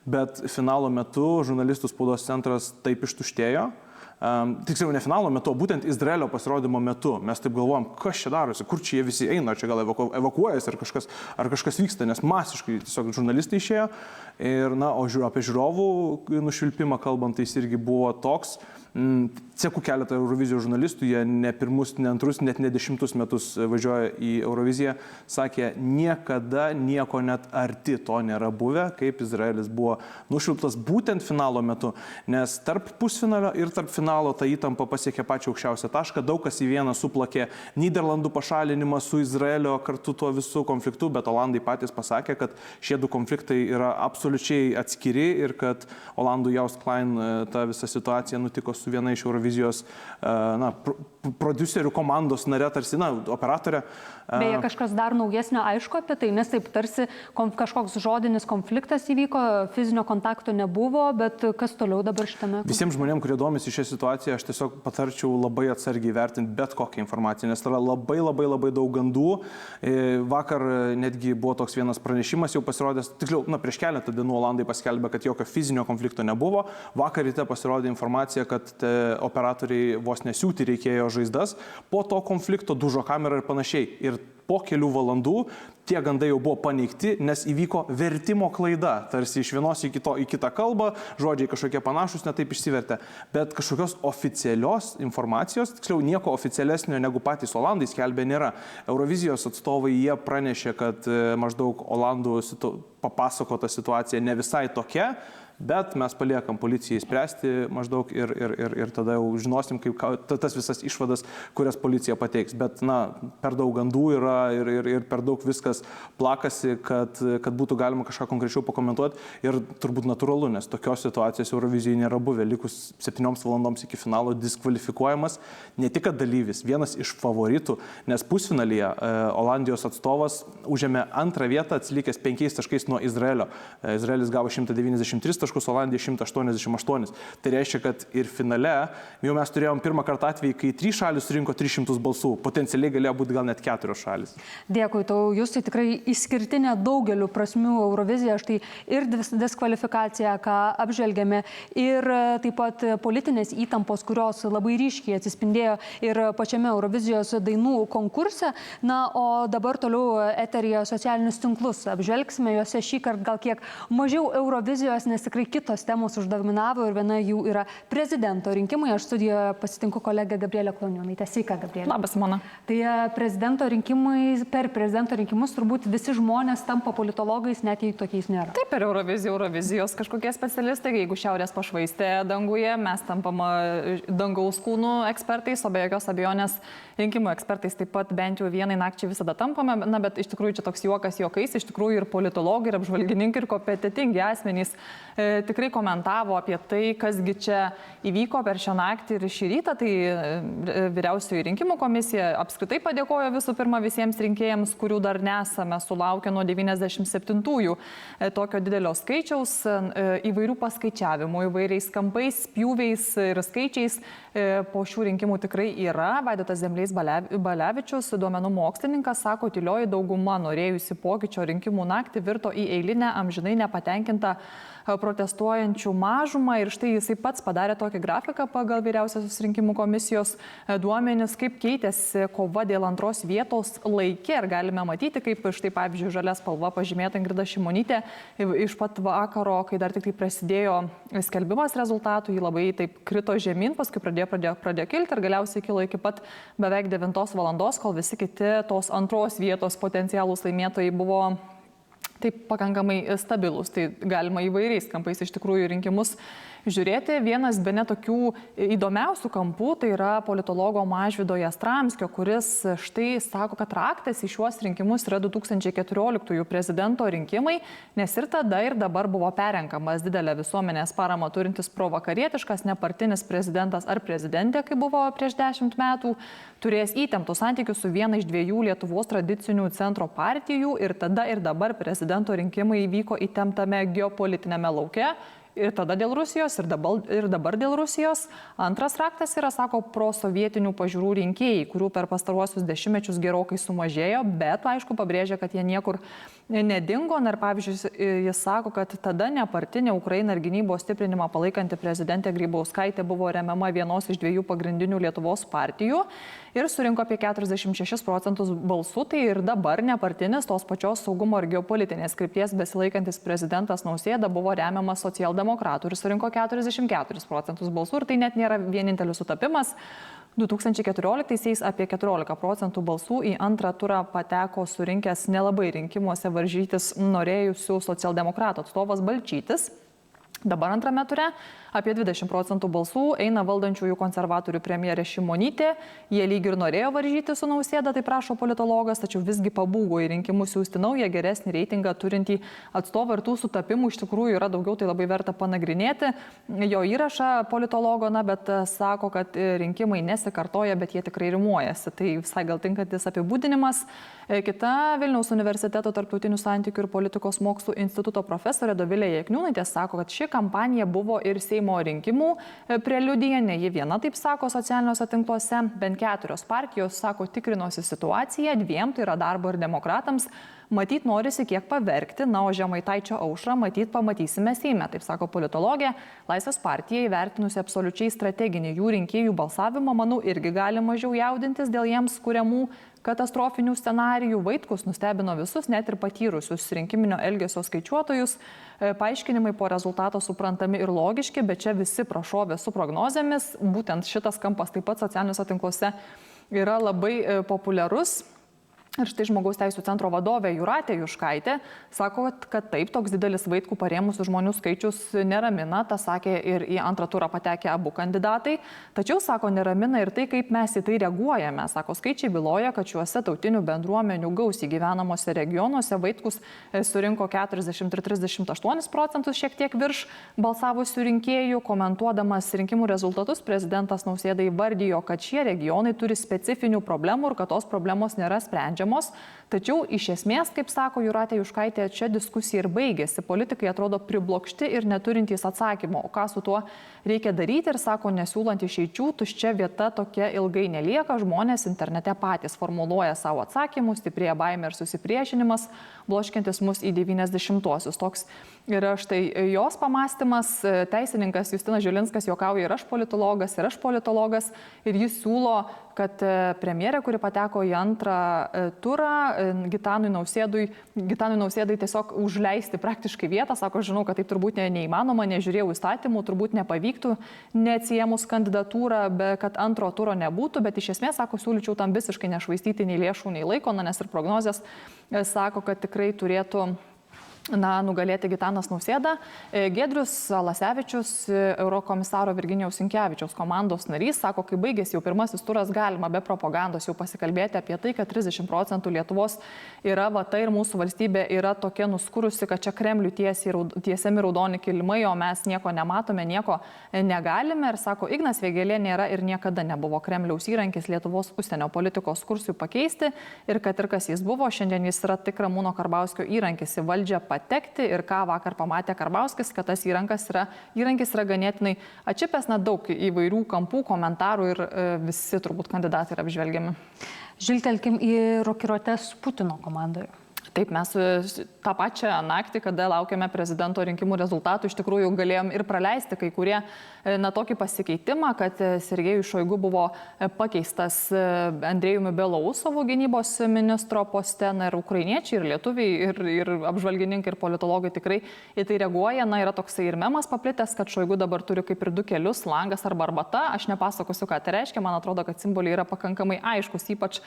Bet finalo metu žurnalistų spaudos centras taip ištuštėjo. Tiksliau, ne finalo metu, o būtent Izraelio pasirodymo metu. Mes taip galvojom, kas čia darosi, kur čia jie visi eina, čia gal evakuojasi ar kažkas vyksta, nes masiškai tiesiog žurnalistai išėjo. Ir, o apie žiūrovų nušvilpimą kalbant, tai jis irgi buvo toks, Seku keletą Eurovizijos žurnalistų, jie ne pirmus, ne antrus, net ne 10 metus važiuoja į Euroviziją, sakė, niekada nieko net arti to nėra buvę, kaip Izraelis buvo nušvilptas būtent finalo metu, nes tarp pusfinalio ir tarp finalo ta įtampa pasiekė pačią aukščiausią tašką, daug kas į vieną suplakė Nyderlandų pašalinimą su Izraelio kartu tuo visų konfliktu, bet olandai patys pasakė, kad šie du konfliktai yra absoliučiai atskiri ir kad Olandų Joost Klein ta visa situacija nutiko su viena iš Eurovizijos prodiuserių komandos nare, tarsi, operatorė. Beje, kažkas dar naujesnio aišku apie tai, nes taip tarsi kažkoks žodinis konfliktas įvyko, fizinio kontakto nebuvo, bet kas toliau dabar šitame? Visiems žmonėms, kurie domisi šią situaciją, aš tiesiog patarčiau labai atsargiai vertinti bet kokią informaciją, nes yra labai daug gandų. Vakar netgi buvo toks vienas pranešimas jau pasirodęs, tikliau, prieš keletą dienų olandai paskelbė, kad jokio fizinio konflikto nebuvo. Vakar ryte pasirodė informacija, kad operatoriai vos nesiūti reikėjo žaizdas. Po to konflikto dužo kamera ir panašiai. Ir po kelių valandų tie gandai jau buvo paneigti, nes įvyko vertimo klaida. Tarsi iš vienos į kitą kalbą, žodžiai kažkokie panašus, netaip išsivertė. Bet kažkokios oficialios informacijos, tiksliau nieko oficialesnio negu patys olandai skelbė nėra. Eurovizijos atstovai jie pranešė, kad maždaug olandų papasakota situacija ne visai tokia, bet mes paliekam policijai spręsti maždaug ir tada jau žinosim, kaip tas visas išvadas, kurias policija pateiks. Bet, per daug gandų yra ir per daug viskas plakasi, kad būtų galima kažką konkrečiau pakomentuoti. Ir turbūt natūralu, nes tokios situacijos Eurovizijai nėra buvę. Likus 7 valandoms iki finalo diskvalifikuojamas ne tik dalyvis, vienas iš favoritų, nes pusfinalyje Olandijos atstovas užėmė 2 vietą, atsilikęs 5 taškais nuo Izraelio. Izraelis gavo 193 taškus, Olandija 188. Tai reiškia, kad ir finale jau mes turėjom pirmą kartą atvejį, kai 3 šalis surinko 300 balsų. Potencialiai galėjo būti gal net 4 šalis. Dėkui tau, jūs tai tikrai išskirtinė daugeliu prasmių Eurovizija, štai ir diskvalifikacija, ką apžvelgėme, ir taip pat politinės įtampos, kurios labai ryškiai atsispindėjo ir pačiame Eurovizijos dainų konkurse. O dabar toliau eteryje socialinius tinklus apžvelgsime, juose šį kartą gal kiek mažiau Eurovizijos, nes tikrai kitos temos uždominavo ir viena jų yra prezidento rinkimai. Aš studijoje pasitinku kolegę Gabrielę Kloniūnaitę. Sveika, Gabrielė. Labas, Simona. Tai per prezidento rinkimus turbūt visi žmonės tampa politologais, net jei tokiais nėra. Taip, per Eurovizijos kažkokie specialistai, jeigu šiaurės pašvaistė danguje, mes tampama dangaus kūnų ekspertais, o be jokios abejonės rinkimų ekspertais taip pat bent jau vienai nakčiai visada tampame, bet iš tikrųjų čia toks juokas juokais, iš tikrųjų ir politologai, ir apžvalgininkai, ir kompetentingi asmenys tikrai komentavo apie tai, kasgi čia įvyko per šią naktį ir šį rytą. Tai Vyriausioji rinkimų komisija apskritai padėkojo visų pirma visiems rinkėjams, kurių dar nesame sulaukę nuo 97-ųjų tokio didelio skaičiaus, įvairių paskaičiavimų, įvairiais kampais, pjūviais ir skaičiais. Po šių rinkimų tikrai yra. Vaidotas Zemlys Balevičius, duomenų mokslininkas, sako, tylioji dauguma norėjusi pokyčio rinkimų naktį virto į eilinę amžinai nepatenkintą protestuojančių mažumą ir štai jisai pats padarė tokį grafiką pagal Vyriausiosios rinkimų komisijos duomenis, kaip keitėsi kova dėl 2 vietos laike ir galime matyti, kaip štai pavyzdžiui žalia spalva pažymėta Ingrida Šimonytė iš pat vakaro, kai dar tik tai prasidėjo skelbimas rezultatų, jį labai taip krito žemyn, paskui pradėjo kilti ir galiausiai kilo iki pat beveik 9 valandos, kol visi kiti tos 2 vietos potencialūs laimėtojai buvo taip pakankamai stabilus. Tai galima įvairiais kampais iš tikrųjų rinkimus žiūrėti. Vienas bene tokių įdomiausių kampų tai yra politologo Mažvydo Jastramskio, kuris štai sako, kad raktas į šiuos rinkimus yra 2014 prezidento rinkimai, nes ir tada ir dabar buvo perrenkamas didelę visuomenės paramą turintis provakarietiškas nepartinis prezidentas ar prezidentė, kaip buvo prieš 10 metų, turės įtemptus santykius su viena iš 2 Lietuvos tradicinių centro partijų ir tada ir dabar prezidento rinkimai vyko įtemptame geopolitinėme lauke. Ir tada dėl Rusijos, ir dabar dėl Rusijos. Antras raktas yra, sako, prosovietinių pažiūrų rinkėjai, kurių per pastaruosius dešimtmečius gerokai sumažėjo, bet, aišku, pabrėžia, kad jie niekur nedingo. Ir pavyzdžiui, jis sako, kad tada nepartinė Ukraina ir gynybos stiprinimą palaikanti prezidentė Grybauskaitė buvo remiama vienos iš 2 pagrindinių Lietuvos partijų ir surinko apie 46% balsų. Tai ir dabar nepartinis tos pačios saugumo ir geopolitinės krypties besilaikantis prezidentas Nausėda buvo remiamas socialdemokratų socialdemokratų ir surinko 44 procentus balsų ir tai net nėra vienintelis sutapimas. 2014-aisiais apie 14 procentų balsų į antrą turą pateko surinkęs nelabai rinkimuose varžytis norėjusių socialdemokratų atstovas Balčytis. Dabar antrame ture apie 20 procentų balsų eina valdančiųjų konservatorių premjerė Šimonytė. Jie lyg ir norėjo varžyti su Nausėda, tai prašo politologas, tačiau visgi pabūgo į rinkimus siūsti naują geresnį reitingą turintį atstovą ir tų sutapimų iš tikrųjų yra daugiau, tai labai verta panagrinėti. Jo įrašą politologo, bet sako, kad rinkimai nesikartoja, bet jie tikrai rimuojasi. Tai visai gal tinkantis apibūdinimas. Kita Vilniaus universiteto tarptautinių santykių ir politikos mokslų instituto profesorė Dovilė Jakniūnaitė sako, kad ši kampanija buvo ir Seimo rinkimų preliudija, ne ji viena, taip sako socialiniuose tinkluose. Bent 4 partijos, sako, tikrinosi situaciją, 2, tai yra Darbo ir Demokratams. Matyt, norisi kiek paverkti, o Žemaitaičio aušrą matyt pamatysime Seime, taip sako politologė. Laisvės partija įvertinusi absoliučiai strateginį jų rinkėjų balsavimą, manau, irgi gali mažiau jaudintis dėl jiems kuriamų katastrofinių scenarijų. Vaitkus nustebino visus, net ir patyrusius rinkiminio elgesio skaičiuotojus. Paaiškinimai po rezultato suprantami ir logiški, bet čia visi prašovė su prognozėmis. Būtent šitas kampas taip pat socialiniuose tinkluose yra labai populiarus. Ir štai Žmogaus teisų centro vadovė Jūratė Juškaitė sako, kad taip, toks didelis Vaitkų parėmusių žmonių skaičius neramina, tą sakė ir į antrą turą patekę abu kandidatai. Tačiau, sako, neramina ir tai, kaip mes į tai reaguojame. Sako, skaičiai byloja, kad šiuose tautinių bendruomenių gausiai gyvenamuose regionuose Vaitkus surinko 40-38 procentus, šiek tiek virš balsavusių rinkėjų. Komentuodamas rinkimų rezultatus, prezidentas Nausėda įvardijo, kad šie regionai turi specifinių problemų ir kad tos problemos nėra sprendžiamos. Tačiau iš esmės, kaip sako Jūratė Juškaitė, čia diskusija ir baigėsi. Politikai atrodo priblokšti ir neturintys atsakymo. O ką su tuo reikia daryti? Ir sako, nesiūlant išeičių, tuščia vieta tokia ilgai nelieka. Žmonės internete patys formuluoja savo atsakymus, stiprėja baimė ir susipriešinimas, bloškiantis mus į 90-uosius. Toks yra štai jos pamastymas. Teisininkas Justinas Žilinskas juokauja, ir aš politologas, ir jis siūlo, kad premjerė, kuri pateko į antrą turą, Gitanui Nausėdai tiesiog užleisti praktiškai vietą. Sako, žinau, kad taip turbūt neįmanoma, nežiūrėjau įstatymų, turbūt nepavyktų neatsijėmus kandidatūrą, kad antro turo nebūtų, bet iš esmės, sako, siūlyčiau tam visiškai nešvaistyti nei lėšų, nei laiko, nes ir prognozės sako, kad tikrai turėtų nugalėti Gitanas Nausėda. Giedrius Alasevičius, eurokomisaro Virginijaus Sinkevičiaus komandos narys, sako, kai baigėsi jau pirmasis turas, galima be propagandos jau pasikalbėti apie tai, kad 30 procentų Lietuvos yra vata ir mūsų valstybė yra tokia nuskurusi, kad čia Kremliui tiesiami raudoni kilimai, o mes nieko nematome, nieko negalime. Ir sako, Ignas Vėgėlė nėra ir niekada nebuvo Kremliaus įrankis Lietuvos užsienio politikos kursui pakeisti ir kad ir kas jis buvo, šiandien jis yra tik Ramūno Karbauskio įrankis į valdžią patekti ir ką vakar pamatė Karbauskis, kad tas įrankis yra ganėtinai atšipęs, daug įvairių kampų, komentarų ir visi turbūt kandidatai yra apžvelgiami. Žiltelkim į rokiruotes Putino komandoje. Taip, mes tą pačią naktį, kada laukiame prezidento rinkimų rezultatų, iš tikrųjų galėjom ir praleisti kai kurie tokį pasikeitimą, kad Sergejus Šoigu buvo pakeistas Andrejumi Belousovu gynybos ministro poste, ir ukrainiečiai, ir lietuviai, ir apžvalgininkai, ir politologai tikrai į tai reaguoja. Yra toksai ir memas paplitęs, kad Šoigu dabar turi kaip ir 2 kelius, langas arba arbata. Aš nepasakosiu, ką tai reiškia, man atrodo, kad simboliai yra pakankamai aiškus, ypač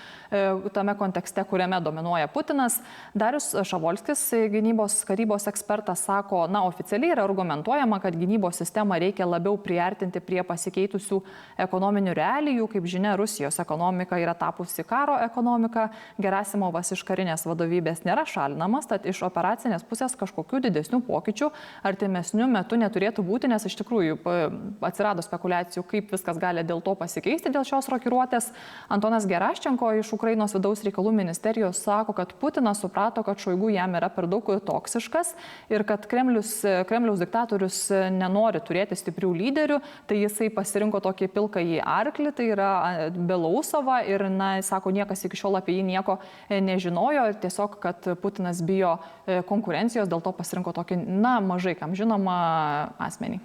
tame kontekste, kuriame dominuoja Putinas. Darius Šavolskis, gynybos karybos ekspertas, sako, oficialiai yra argumentuojama, kad gynybos sistemą reikia labiau priartinti prie pasikeitusių ekonominių realijų. Kaip žinia, Rusijos ekonomika yra tapusi karo ekonomika. Gerasimovas iš karinės vadovybės nėra šalinamas, tad iš operacinės pusės kažkokių didesnių pokyčių artimesnių metų neturėtų būti, nes iš tikrųjų atsirado spekulacijų, kaip viskas gali dėl to pasikeisti, dėl šios rokiruotės. Antonas Geraščenko iš Ukrainos vidaus reikalų ministerijos sako, kad Putinas suprato, kad Šoigu jam yra per daug toksiškas ir kad Kremliaus diktatorius nenori turėti stiprių lyderių, tai jisai pasirinko tokį pilkąjį arklį, tai yra Belousovą ir, sako, niekas iki šiol apie jį nieko nežinojo, tiesiog, kad Putinas bijo konkurencijos, dėl to pasirinko tokį, mažai kam žinomą asmenį.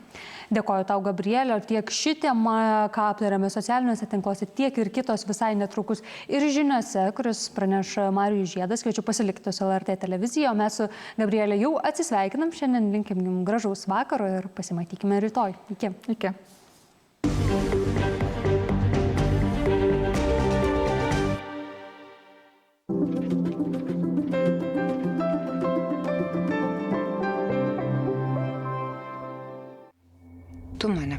Dėkoju tau, Gabrielė. Tiek ši tema, ką aptarėme socialiniuose tinkluose, tiek ir kitos visai netrukus ir žiniose, kuris praneša Marijus Žiedas. Kviečiu pasilikti likite su LRT televizija, o mes su Gabrielė jau atsisveikinam. Šiandien linkim jums gražaus vakaro ir pasimatykime rytoj. Iki. Iki. Tu mane